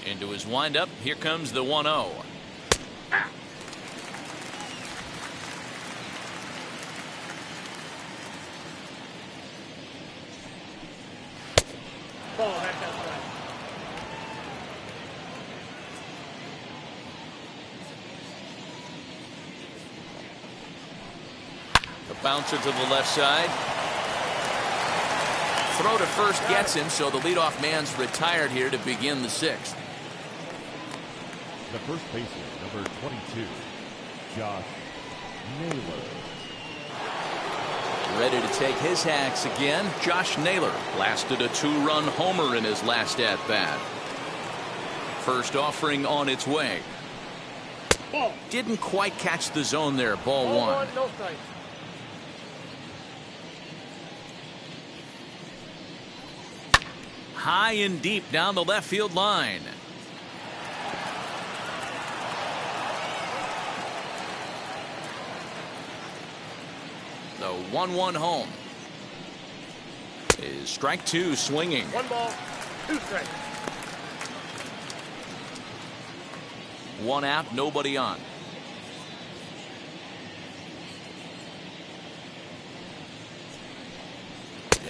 Into his windup. Here comes the 1-0. Ball, that's outside. The bouncer to the left side. Throw to first gets him, so the leadoff man's retired here to begin the 6th. The first baseman, number 22, Josh Naylor. Ready to take his hacks again. Josh Naylor blasted a 2-run homer in his last at-bat. First offering on its way. Ball. Didn't quite catch the zone there. Ball 1. No strike. high and deep down the left field line. The 1-1 home. Is strike two swinging. 1 ball, 2 strikes. 1 out, nobody on.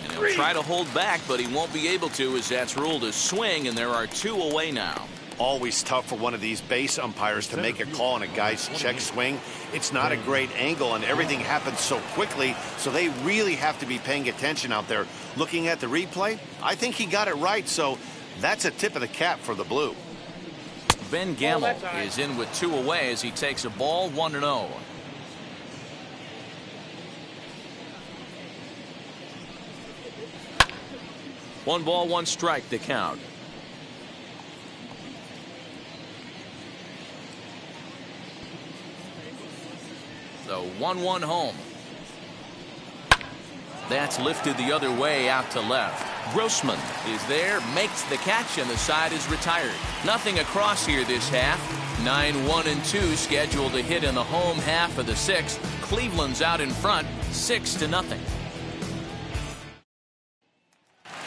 And he'll try to hold back, but he won't be able to, as that's ruled a swing, and there are 2 away now. Always tough for one of these base umpires to make a call on a guy's check swing. It's not a great angle, and everything happens so quickly, so they really have to be paying attention out there. Looking at the replay, I think he got it right, so that's a tip of the cap for the Blue. Ben Gamble is in with 2 away as he takes a ball, 1-0. One ball, 1 strike to count. The 1-1 home. That's lifted the other way out to left. Grossman is there, makes the catch, and the side is retired. Nothing across here this half. 9-1-2 scheduled to hit in the home half of the 6th. Cleveland's out in front, 6-0.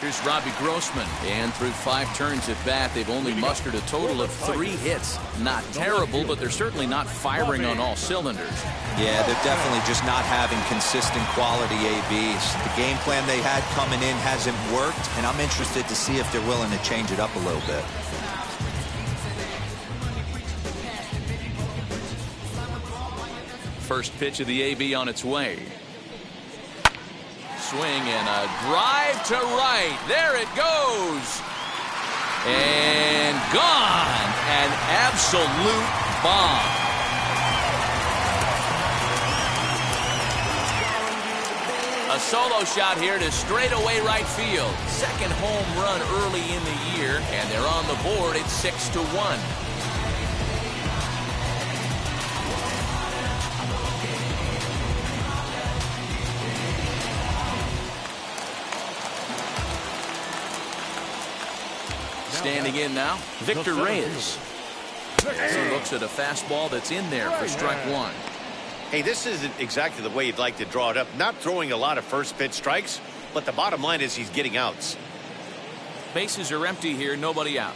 Here's Robbie Grossman, and through 5 turns at bat, they've only mustered a total of 3 hits. Not terrible, but they're certainly not firing on all cylinders. Yeah, they're definitely just not having consistent quality ABs. The game plan they had coming in hasn't worked, and I'm interested to see if they're willing to change it up a little bit. First pitch of the AB on its way. Swing and a drive to right. There it goes. And gone. An absolute bomb. A solo shot here to straightaway right field. Second home run early in the year, and they're on the board at 6-1. Standing in now, Victor Reyes. He looks at a fastball that's in there for strike 1. Hey, this isn't exactly the way you'd like to draw it up. Not throwing a lot of first pitch strikes, but the bottom line is he's getting outs. Bases are empty here, nobody out.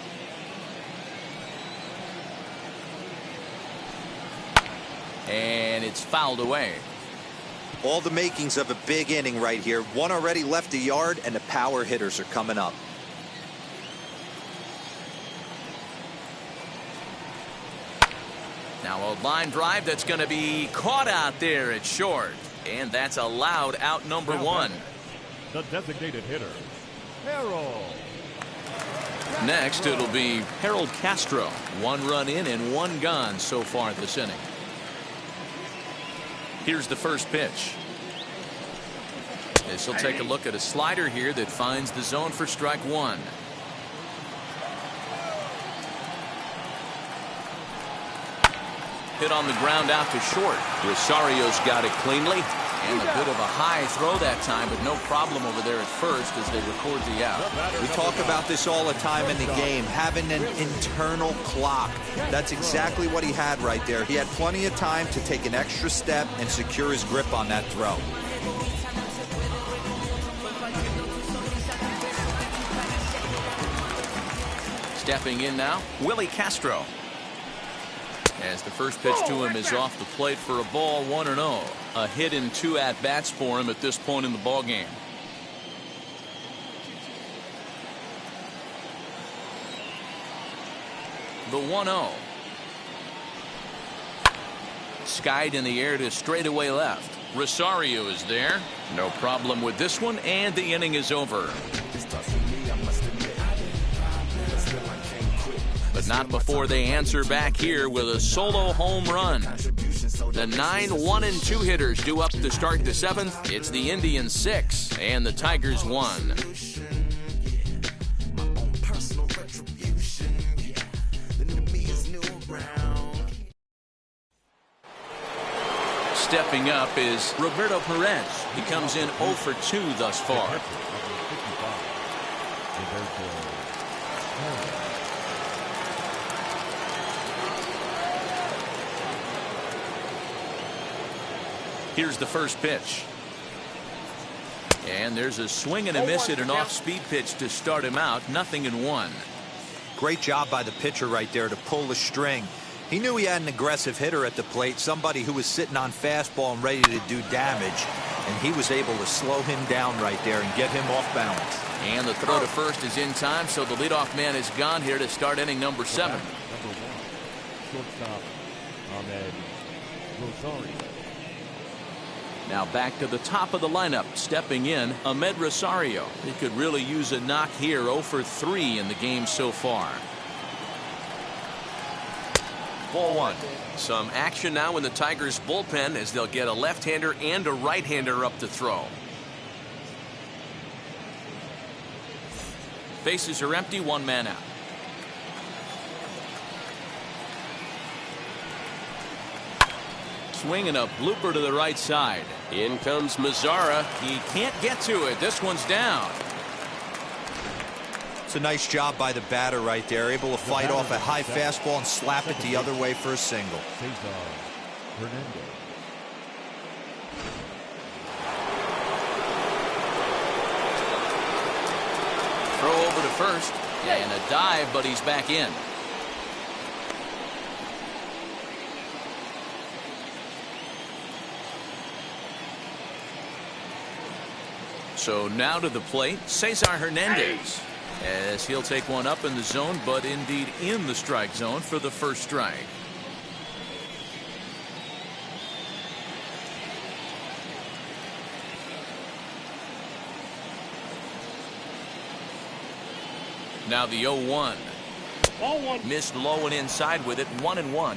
And it's fouled away. All the makings of a big inning right here. One already left the yard, and the power hitters are coming up. Now a line drive that's going to be caught out there at short. And that's allowed out number 1. The designated hitter, Harold. Next, it'll be Harold Castro. 1 run in and 1 gone so far this inning. Here's the first pitch. This will take a look at a slider here that finds the zone for strike 1. Hit on the ground out to short. Rosario's got it cleanly. And a bit of a high throw that time, but no problem over there at first as they record the out. We talk about this all the time in the game, having an internal clock. That's exactly what he had right there. He had plenty of time to take an extra step and secure his grip on that throw. Stepping in now, Willie Castro. As the first pitch to him is off the plate for a ball, 1-0. A hit in 2 at-bats for him at this point in the ballgame. The 1-0. Skied in the air to straightaway left. Rosario is there. No problem with this one, and the inning is over. But not before they answer back here with a solo home run. The 9-1-2 hitters due up to start the 7th. It's the Indians 6 and the Tigers 1. Stepping up is Roberto Perez. He comes in 0 for 2 thus far. Here's the first pitch. And there's a swing and a miss at an off-speed pitch to start him out. 0-1. Great job by the pitcher right there to pull the string. He knew he had an aggressive hitter at the plate, somebody who was sitting on fastball and ready to do damage, and he was able to slow him down right there and get him off balance. And the throw to first is in time, so the leadoff man is gone here to start inning number 7. Number 1, shortstop, Ahmed Rosario. Now back to the top of the lineup, stepping in, Ahmed Rosario. He could really use a knock here, 0 for 3 in the game so far. Ball 1. Some action now in the Tigers bullpen as they'll get a left-hander and a right-hander up to throw. Bases are empty, 1 man out. Swinging a blooper to the right side. In comes Mazzara. He can't get to it. This one's down. It's a nice job by the batter right there, able to fight off a high fastball and slap it the other way for a single. Throw over to first. And a dive, but he's back in. So now to the plate, Cesar Hernandez, as he'll take one up in the zone, but indeed in the strike zone for the first strike. Now the 0-1. Ball 1. Missed low and inside with it, 1-1.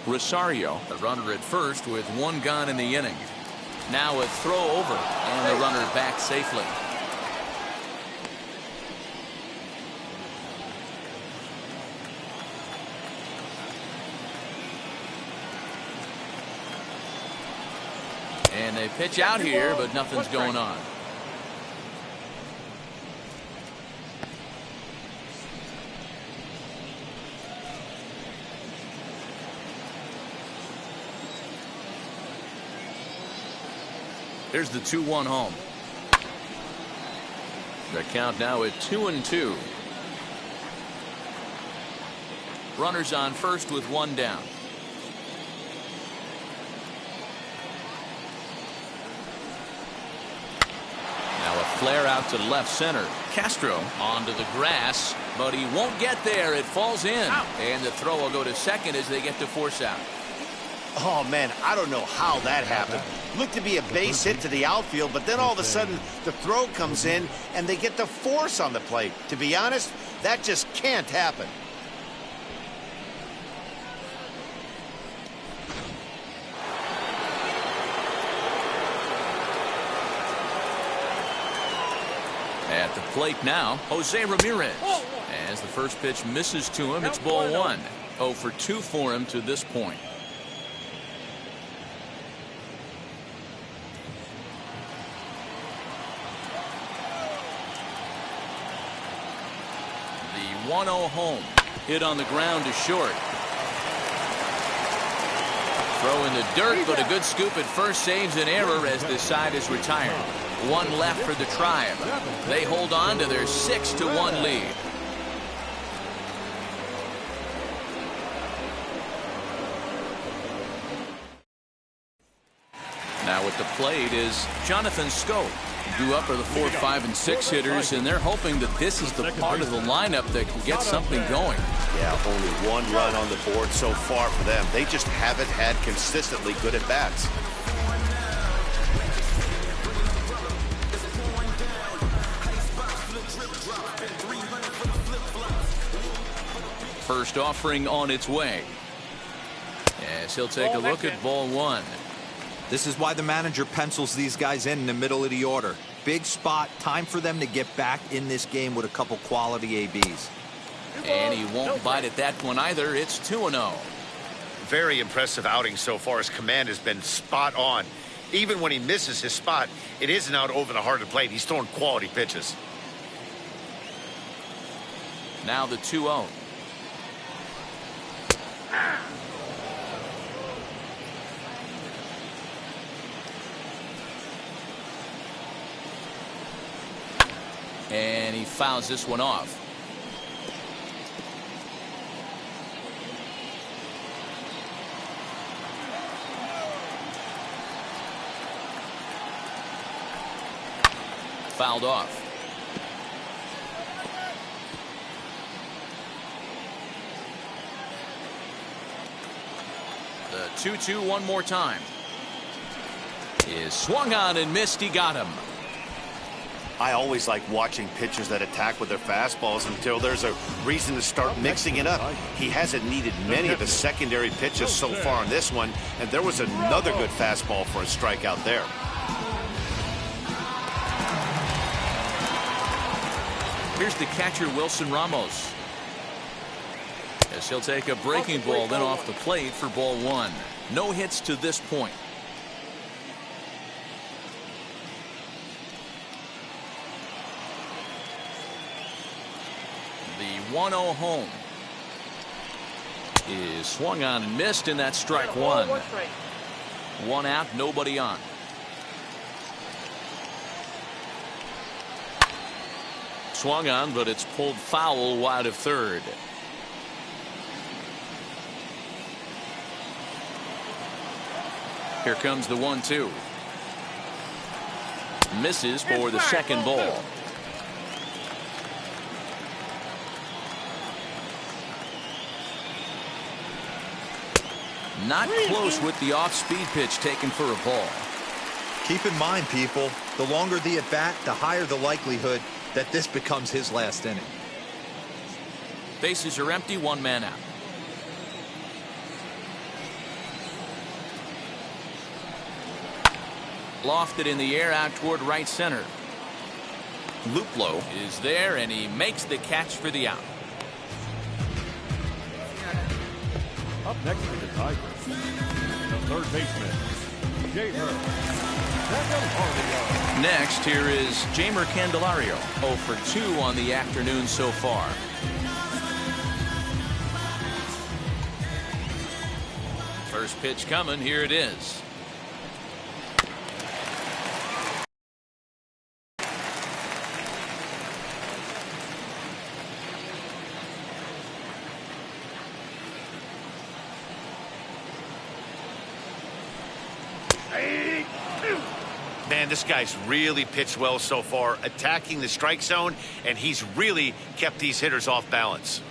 Rosario, the runner at first with 1 gone in the inning. Now a throw over, and the runner back safely. And they pitch out here, but nothing's going on. Here's the 2-1 home. The count now at 2-2. Runners on first with 1 down. Now a flare out to left center. Castro onto the grass, but he won't get there. It falls in. And the throw will go to second as they get to force out. Oh, man, I don't know how that happened. Looked to be a base hit to the outfield, but then all of a sudden the throw comes in and they get the force on the plate. To be honest, that just can't happen. At the plate now, Jose Ramirez. As the first pitch misses to him, it's ball 1. 0 for 2 for him to this point. The 1-0 home. Hit on the ground to short. Throw in the dirt, but a good scoop at first saves an error as this side is retired. 1 left for the Tribe. They hold on to their 6-1 lead. Now at the plate is Jonathan Scope. Due up are the 4, 5, and 6 hitters, and they're hoping that this is the part of the lineup that can get something going. Yeah, only 1 run on the board so far for them. They just haven't had consistently good at-bats. First offering on its way. As he'll take a look at ball 1. This is why the manager pencils these guys in the middle of the order. Big spot, time for them to get back in this game with a couple quality ABs. And he won't bite at that one either. It's 2-0. very impressive outing so far. His command has been spot on. Even when he misses his spot, it isn't out over the heart of the plate. He's throwing quality pitches. Now the 2-0. And he fouls this one off. Fouled off. The 2-2 one more time. Is swung on and missed. He got him. I always like watching pitchers that attack with their fastballs until there's a reason to start mixing it up. He hasn't needed many of the secondary pitches so far in this one, and there was another good fastball for a strikeout there. Here's the catcher, Wilson Ramos. As he'll take a breaking ball then off the plate for ball 1. No hits to this point. The 1-0 home is swung on and missed, and that's strike 1. 1 out, nobody on. Swung on, but it's pulled foul wide of third. Here comes the 1-2. Misses for the second ball. Not close with the off-speed pitch taken for a ball. Keep in mind, people, the longer the at-bat, the higher the likelihood that this becomes his last inning. Bases are empty, 1 man out. Lofted in the air out toward right center. Luplow is there, and he makes the catch for the out. Up next for the Tigers, the third baseman, Candelario. Next, here is Jeimer Candelario, 0 for 2 on the afternoon so far. First pitch coming, here it is. Man, this guy's really pitched well so far, attacking the strike zone, and he's really kept these hitters off balance.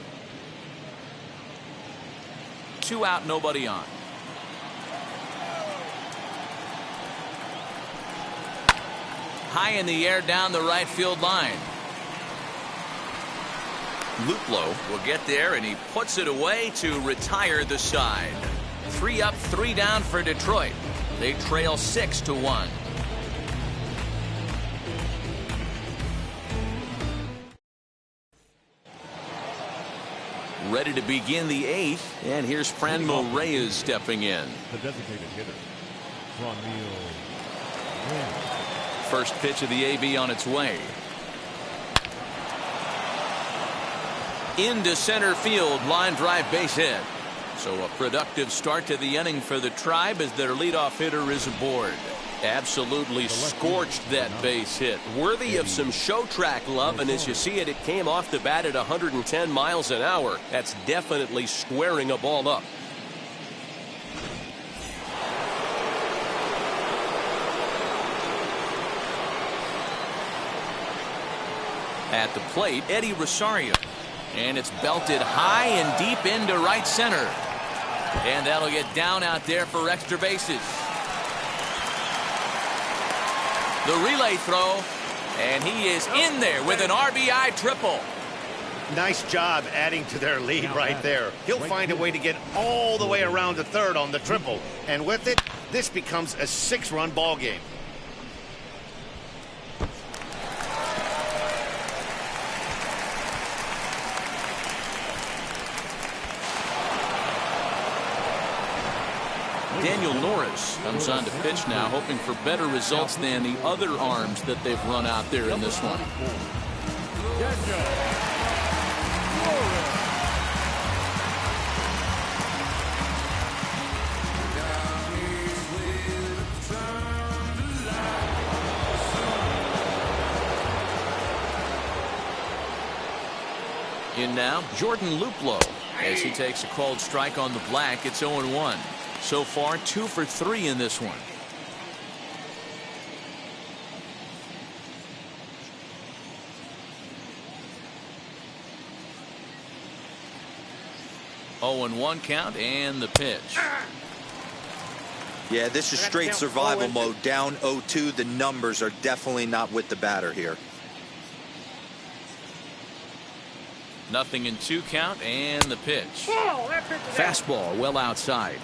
2 out, nobody on. High in the air down the right field line. Luplow will get there, and he puts it away to retire the side. 3 up, 3 down for Detroit. They trail 6-1. Ready to begin the 8th, and here's Franmil Reyes stepping in. The designated hitter, Franmil. First pitch of the AB on its way. Into center field, line drive, base hit. So a productive start to the inning for the Tribe as their leadoff hitter is aboard. Absolutely scorched that base hit. Worthy of some show track love, and as you see it, it came off the bat at 110 miles an hour. That's definitely squaring a ball up. At the plate, Eddie Rosario. And it's belted high and deep into right center. And that'll get down out there for extra bases. The relay throw, and he is in there with an RBI triple. Nice job adding to their lead right there. He'll find a way to get all the way around to third on the triple. And with it, this becomes a 6-run ball game. Daniel Norris comes on to pitch now, hoping for better results than the other arms that they've run out there in this one. In now, Jordan Luplow, as he takes a called strike on the black. It's 0-1. So far, 2 for 3 in this one. Oh, and 1 count, and the pitch. Yeah, this is straight survival mode. Down 0-2. The numbers are definitely not with the batter here. Nothing in 2 count, and the pitch. Fastball well outside.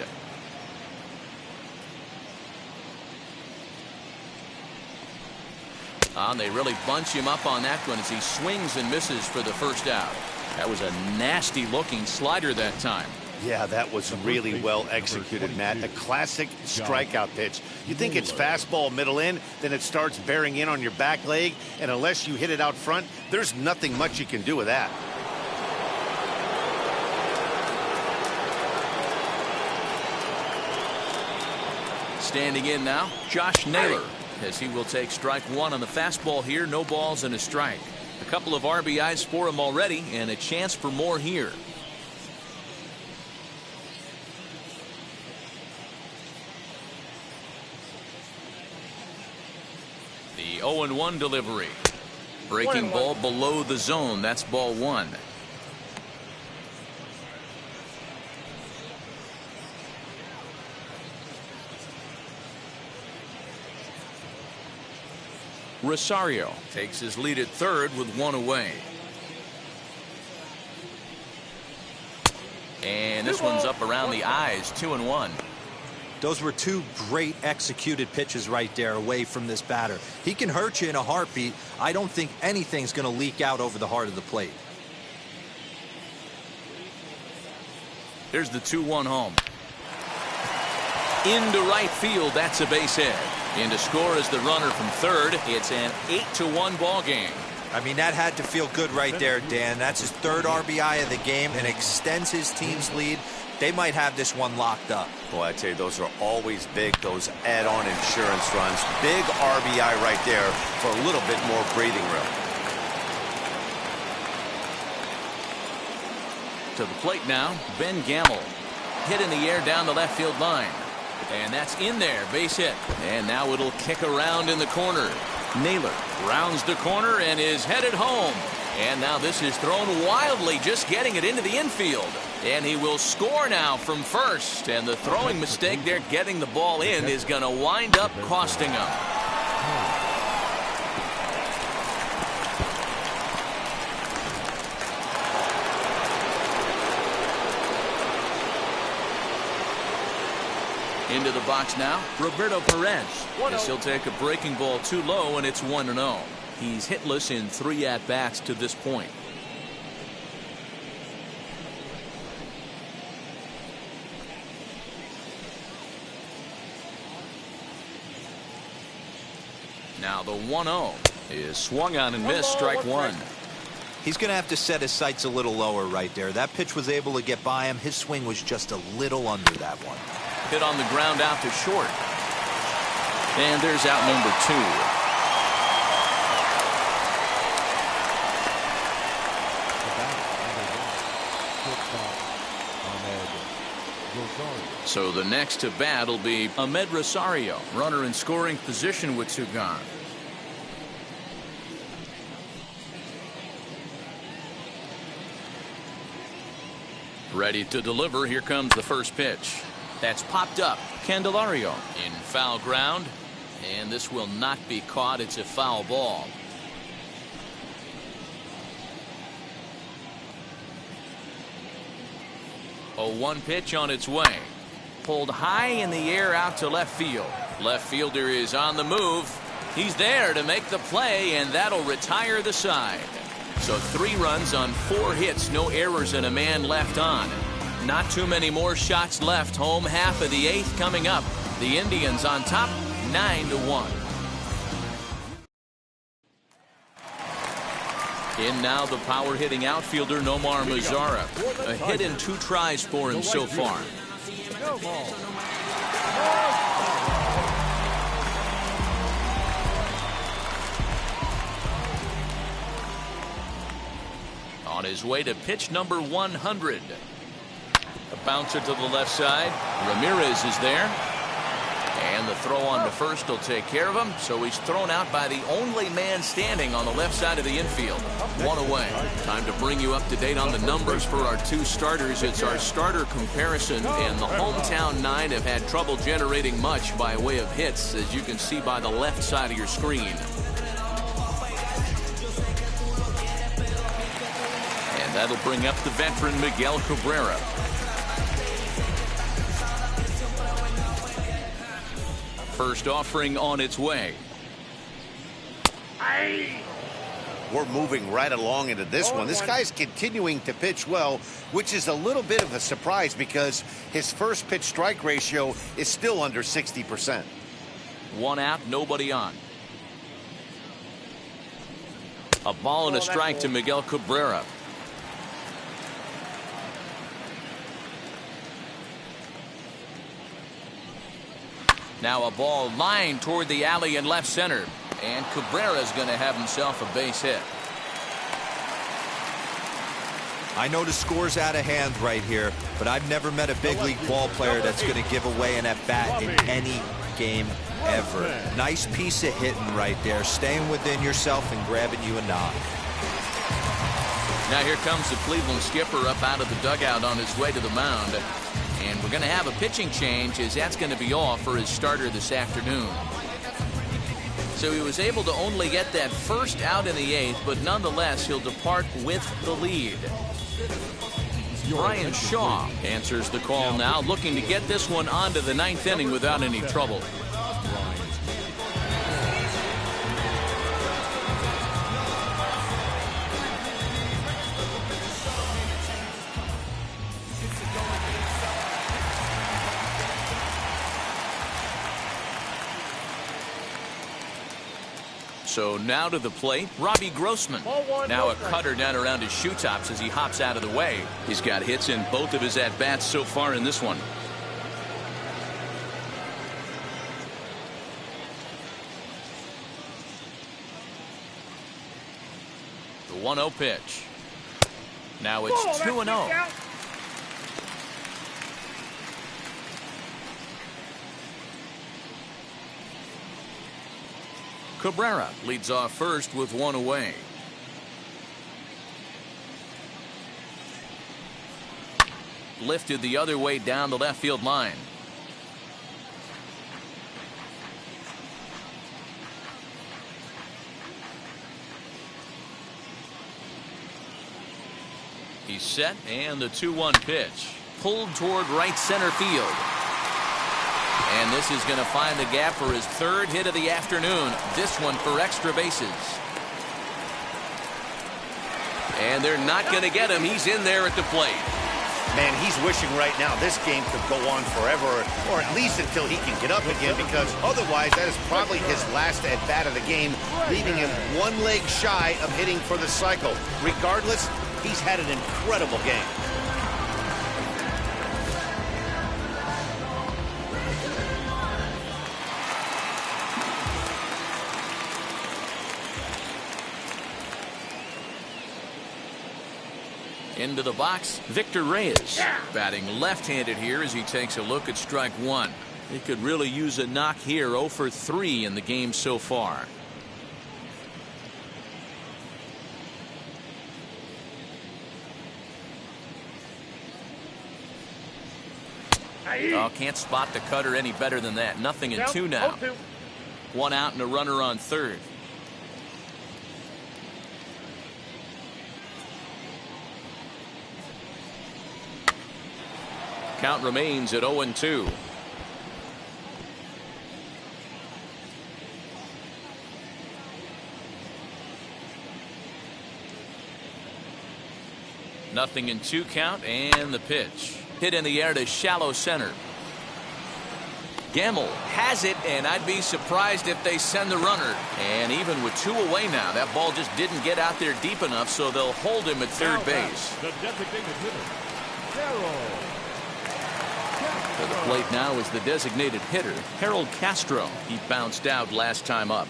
They really bunch him up on that one as he swings and misses for the first out. That was a nasty looking slider that time. Yeah, that was really well executed, Matt. A classic strikeout pitch. You think it's fastball middle in, then it starts bearing in on your back leg, and unless you hit it out front, there's nothing much you can do with that. Standing in now, Josh Naylor, as he will take strike 1 on the fastball here. No balls and a strike. A couple of RBIs for him already, and a chance for more here. The 0-1 delivery. Breaking ball below the zone. That's ball 1. Rosario takes his lead at third with 1 away. And this one's up around the eyes. 2-1. Those were 2 great executed pitches right there away from this batter. He can hurt you in a heartbeat. I don't think anything's going to leak out over the heart of the plate. Here's the 2-1 home. Into right field. That's a base hit. In to score is the runner from third. It's an 8-1 ball game. I mean, that had to feel good right there, Dan. That's his 3rd RBI of the game and extends his team's lead. They might have this one locked up. Boy, I tell you, those are always big, those add-on insurance runs. Big RBI right there for a little bit more breathing room. To the plate now, Ben Gamble. Hit in the air down the left field line. And that's in there, base hit. And now it'll kick around in the corner. Naylor rounds the corner and is headed home. And now this is thrown wildly, just getting it into the infield. And he will score now from first. And the throwing mistake there, getting the ball in, is going to wind up costing him. Into the box now, Roberto Perez. As he'll take a breaking ball too low, and it's 1-0. He's hitless in 3 at-bats to this point. Now the 1-0 is swung on and missed, strike 1. He's going to have to set his sights a little lower right there. That pitch was able to get by him. His swing was just a little under that one. Hit on the ground out to short. And there's out number 2. So the next to bat will be Ahmed Rosario, runner in scoring position with 2 gone. Ready to deliver. Here comes the first pitch. That's popped up. Candelario in foul ground. And this will not be caught. It's a foul ball. A 1 pitch on its way. Pulled high in the air out to left field. Left fielder is on the move. He's there to make the play, and that'll retire the side. So 3 runs on 4 hits, no errors, and a man left on. Not too many more shots left. Home half of the 8th coming up. The Indians on top, 9-1. In now the power-hitting outfielder Nomar Mazara. A hit and 2 tries for him so far. No ball. On his way to pitch number 100. A bouncer to the left side. Ramirez is there. And the throw on to first will take care of him. So he's thrown out by the only man standing on the left side of the infield. 1 away. Time to bring you up to date on the numbers for our 2 starters. It's our starter comparison, and the hometown 9 have had trouble generating much by way of hits, as you can see by the left side of your screen. And that'll bring up the veteran Miguel Cabrera. First offering on its way. We're moving right along into this one. This guy's continuing to pitch well, which is a little bit of a surprise because his first pitch strike ratio is still under 60%. 1 out, nobody on. A ball and a strike to Miguel Cabrera. Now a ball lined toward the alley in left center. And Cabrera's going to have himself a base hit. I know the score's out of hand right here, but I've never met a big league ball player that's going to give away an at-bat in any game ever. Nice piece of hitting right there, staying within yourself and grabbing you a knock. Now here comes the Cleveland skipper up out of the dugout on his way to the mound. And we're going to have a pitching change, as that's going to be all for his starter this afternoon. So he was able to only get that first out in the 8th, but nonetheless he'll depart with the lead. Brian Shaw answers the call now, looking to get this one onto the 9th inning without any trouble. So now to the plate, Robbie Grossman. Now a cutter down around his shoe tops as he hops out of the way. He's got hits in both of his at-bats so far in this one. The 1-0 pitch. Now it's 2-0. Cabrera leads off first with 1 away. Lifted the other way down the left field line. He's set, and the 2-1 pitch. Pulled toward right center field. And this is going to find the gap for his 3rd hit of the afternoon. This one for extra bases. And they're not going to get him. He's in there at the plate. Man, he's wishing right now this game could go on forever, or at least until he can get up again, because otherwise that is probably his last at-bat of the game, leaving him 1 leg shy of hitting for the cycle. Regardless, he's had an incredible game. Into the box, Victor Reyes. Batting left-handed here as he takes a look at strike 1. He could really use a knock here. 0 for 3 in the game so far. Oh, can't spot the cutter any better than that. Nothing in 2 now. 1 out and a runner on 3rd. Count remains at 0-2. Nothing in 2 count, and the pitch. Hit in the air to shallow center. Gamble has it, and I'd be surprised if they send the runner. And even with 2 away now, that ball just didn't get out there deep enough, so they'll hold him at third base. The designated hitter, Harold. To the plate now is the designated hitter, Harold Castro. He bounced out last time up.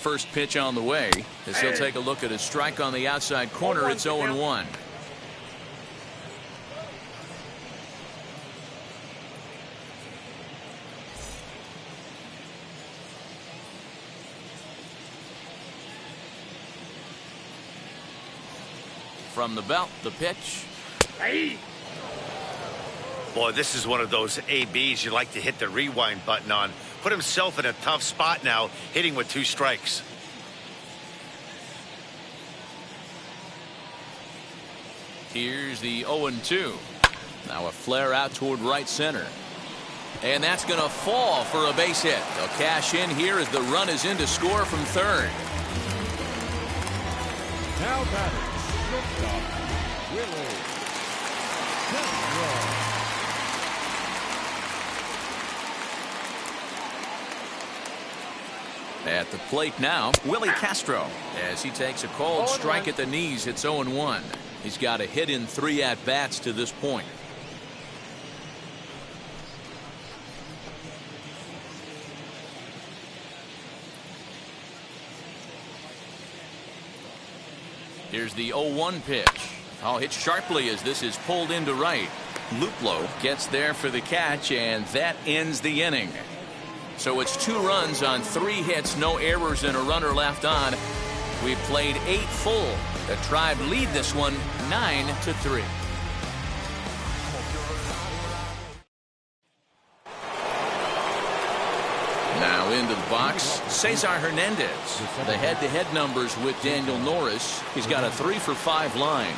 First pitch on the way as he'll take a look at a strike on the outside corner. It's 0-1. From the belt, the pitch. Boy, this is one of those ABs you like to hit the rewind button on. Put himself in a tough spot now, hitting with 2 strikes. Here's the 0-2. Now a flare out toward right center. And that's going to fall for a base hit. They'll cash in here as the run is in to score from third. Now batting, shortstop, Willie Castro. At the plate now, Willie Castro, as he takes a called strike at the knees. It's 0-1. He's got a hit in 3 at-bats to this point. Here's the 0-1 pitch. Oh, hit sharply as this is pulled into right. Luplow gets there for the catch, and that ends the inning. So it's 2 runs on 3 hits, no errors, and a runner left on. We've played 8 full. The Tribe lead this one 9-3. Now into the box, Cesar Hernandez. The head-to-head numbers with Daniel Norris. He's got a 3-for-5 line.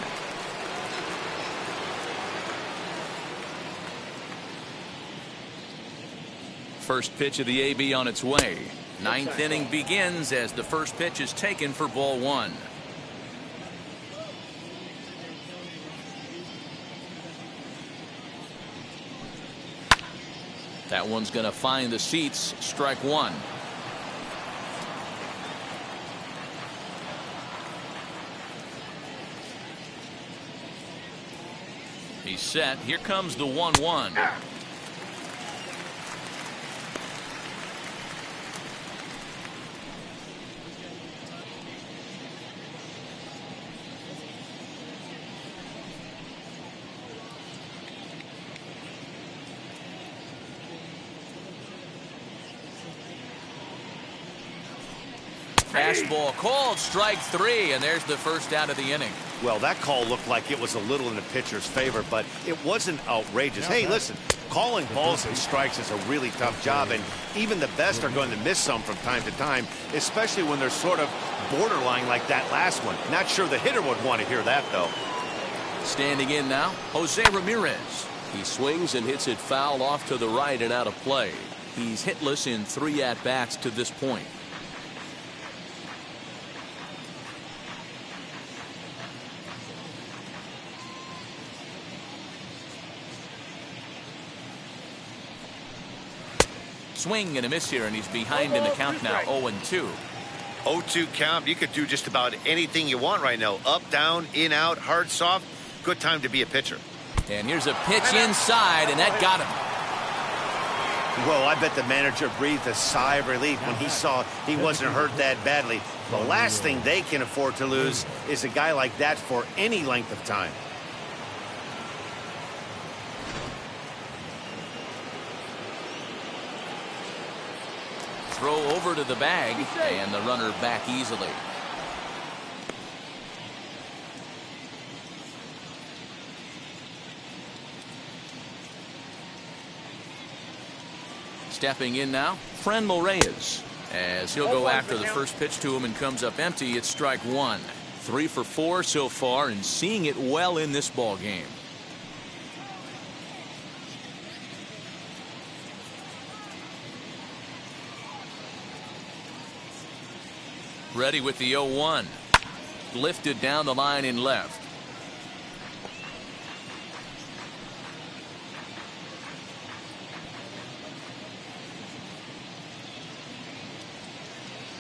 First pitch of the AB on its way. 9th inning begins as the first pitch is taken for ball 1. That one's going to find the seats. Strike 1. He's set. Here comes the 1-1. Fastball called, strike 3, and there's the first out of the inning. Well, that call looked like it was a little in the pitcher's favor, but it wasn't outrageous. Hey, listen, calling balls and strikes is a really tough job, and even the best are going to miss some from time to time, especially when they're sort of borderline like that last one. Not sure the hitter would want to hear that, though. Standing in now, Jose Ramirez. He swings and hits it foul off to the right and out of play. He's hitless in 3 at-bats to this point. Swing and a miss here, and he's behind in the count now. 0-2. 0-2 count. You could do just about anything you want right now. Up, down, in, out, hard, soft. Good time to be a pitcher. And here's a pitch inside, and that got him. Well, I bet the manager breathed a sigh of relief when he saw he wasn't hurt that badly. The last thing they can afford to lose is a guy like that for any length of time. Throw over to the bag, and the runner back easily. Stepping in now, Franmil Reyes, as he'll go after the first pitch to him and comes up empty. It's strike 1. 3 for 4 so far, and seeing it well in this ball game. Ready with the 0-1. lifted down the line in left.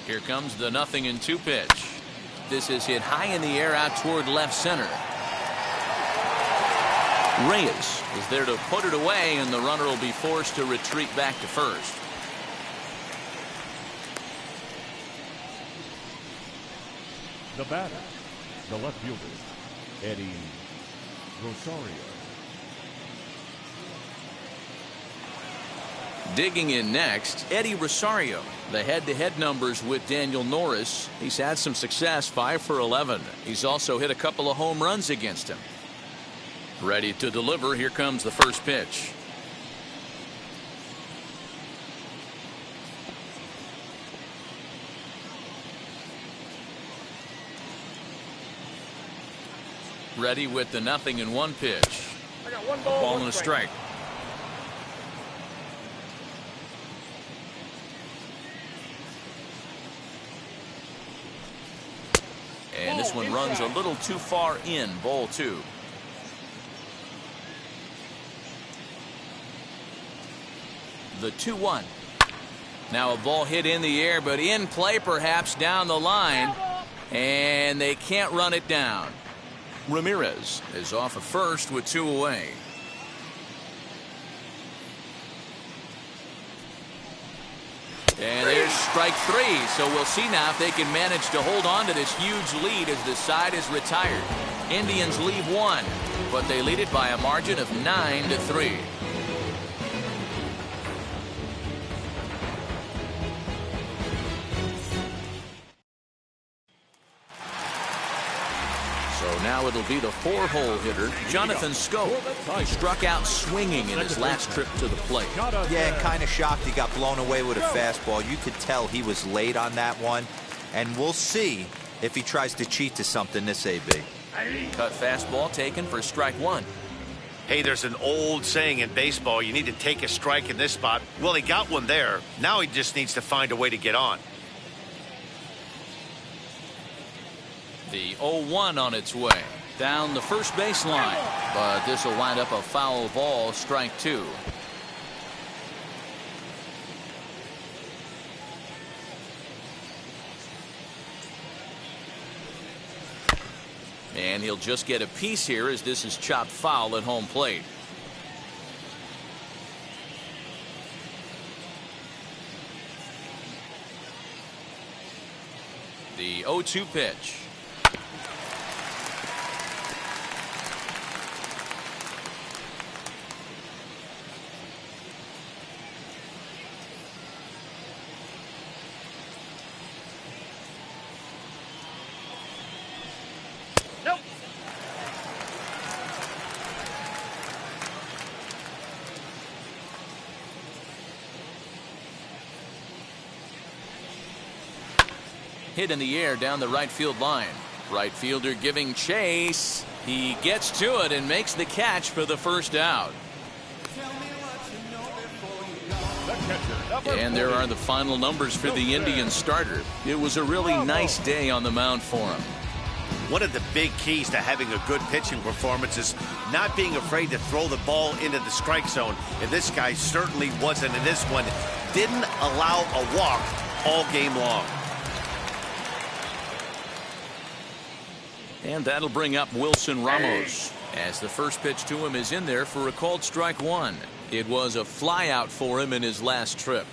Here comes the 0-2 pitch. This is hit high in the air out toward left center. Reyes is there to put it away, and the runner will be forced to retreat back to first. The batter, the left fielder, Eddie Rosario. Digging in next, Eddie Rosario. The head-to-head numbers with Daniel Norris. He's had some success, 5 for 11. He's also hit a couple of home runs against him. Ready to deliver. Here comes the first pitch. Ready with the 0-1 pitch. I got one Ball ball, and a strike. And this one runs a little too far in. Ball 2. The 2-1. Now a ball hit in the air, but in play perhaps down the line. And they can't run it down. Ramirez is off at first with 2 away. And there's strike 3. So we'll see now if they can manage to hold on to this huge lead as the side is retired. Indians leave 1, but they lead it by a margin of 9-3. Now it'll be the 4-hole hitter, Jonathan Scope. He struck out swinging in his last trip to the plate. Yeah, kind of shocked he got blown away with a fastball. You could tell he was late on that one. And we'll see if he tries to cheat to something this AB. Cut fastball taken for strike 1. Hey, there's an old saying in baseball, you need to take a strike in this spot. Well, he got one there. Now he just needs to find a way to get on. The 0-1 on its way down the first baseline, but this will wind up a foul ball, strike 2. And he'll just get a piece here as this is chopped foul at home plate. The 0-2 pitch. Hit in the air down the right field line. Right fielder giving chase. He gets to it and makes the catch for the first out. And there are the final numbers for the Indians starter. It was a really nice day on the mound for him. One of the big keys to having a good pitching performance is not being afraid to throw the ball into the strike zone. And this guy certainly wasn't in this one. Didn't allow a walk all game long. And that'll bring up Wilson Ramos as the first pitch to him is in there for a called strike 1. It was a flyout for him in his last trip.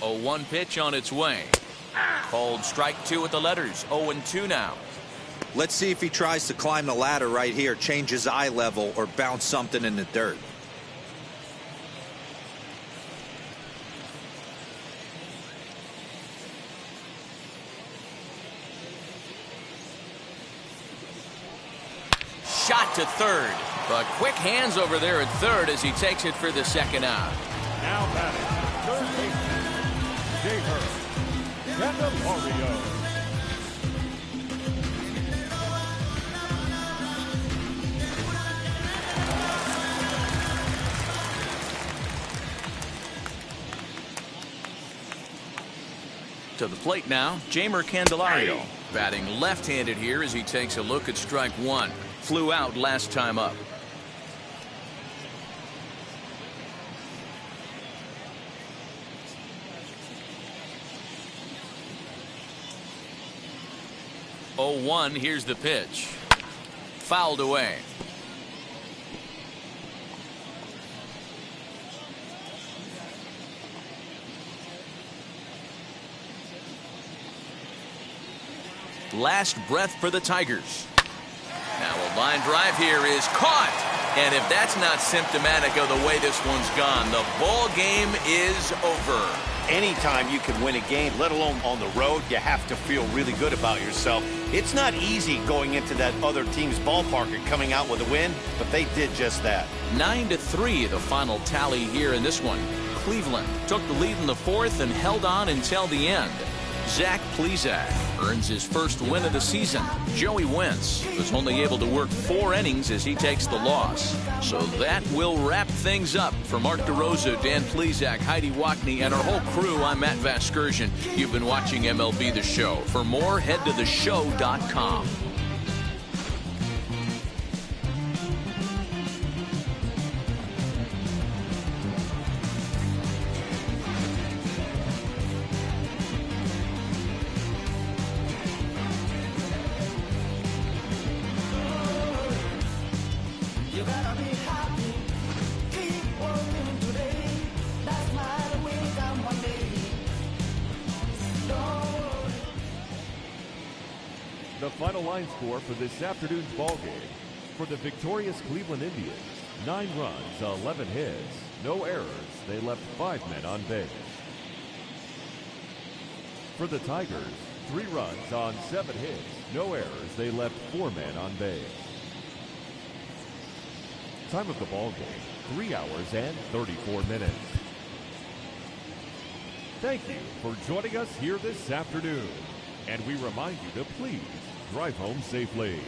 A 1 pitch on its way. Called strike 2 with the letters. 0-2 now. Let's see if he tries to climb the ladder right here, change his eye level, or bounce something in the dirt. Shot to third, but quick hands over there at third as he takes it for the second out. Now batting, third baseman, J. Hurd, Candelario. To the plate now, Jamer Candelario. Batting left-handed here as he takes a look at strike one. Flew out last time up. Oh, 1, here's the pitch. Fouled away. Last breath for the Tigers. Now a line drive here is caught. And if that's not symptomatic of the way this one's gone, the ball game is over. Anytime you can win a game, let alone on the road, you have to feel really good about yourself. It's not easy going into that other team's ballpark and coming out with a win, but they did just that. 9-3 the final tally here in this one. Cleveland took the lead in the fourth and held on until the end. Zach Plesac earns his first win of the season. Joey Wentz was only able to work 4 innings as he takes the loss. So that will wrap things up. For Mark DeRosa, Dan Plesac, Heidi Wackney, and our whole crew, I'm Matt Vasgersian. You've been watching MLB The Show. For more, head to theshow.com. The final line score for this afternoon's ball game. For the victorious Cleveland Indians, 9 runs, 11 hits, no errors. They left 5 men on base. For the Tigers, 3 runs on 7 hits, no errors. They left 4 men on base. Time of the ball game, 3 hours and 34 minutes. Thank you for joining us here this afternoon. And we remind you to please drive home safely.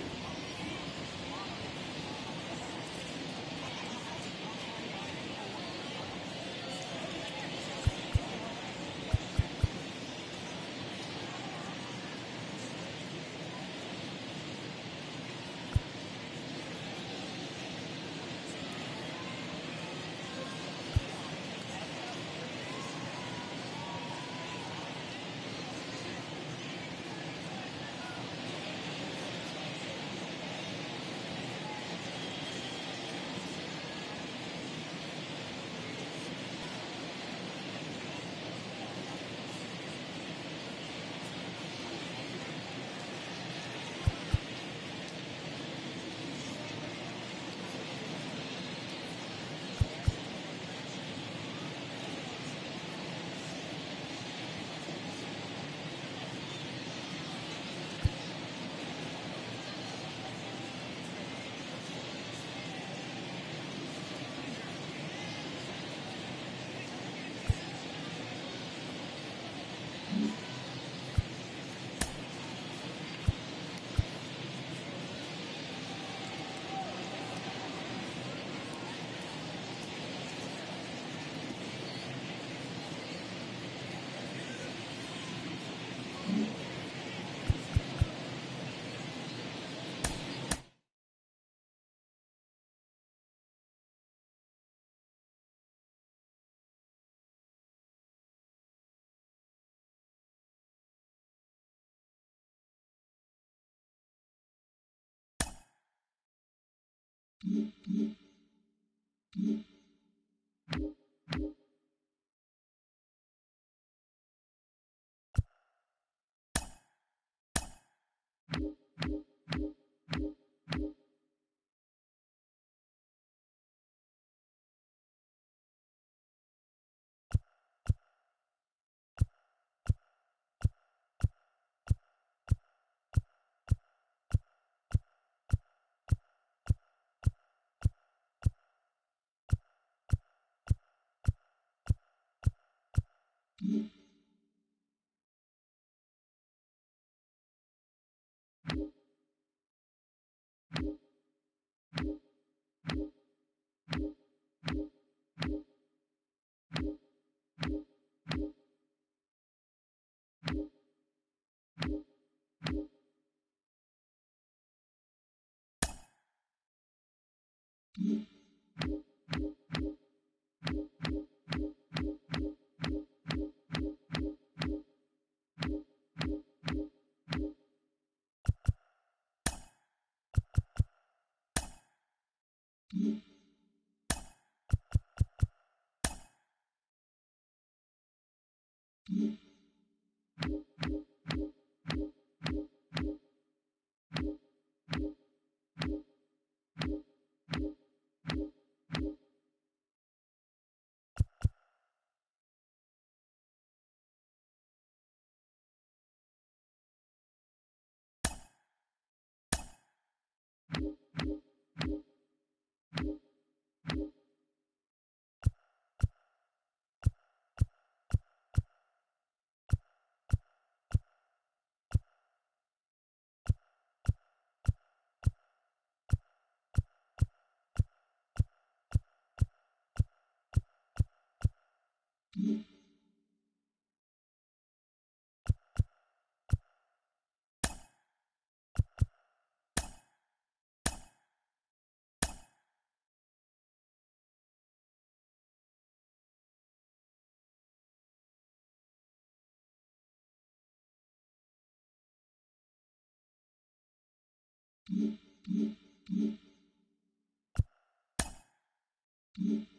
Mm-hmm.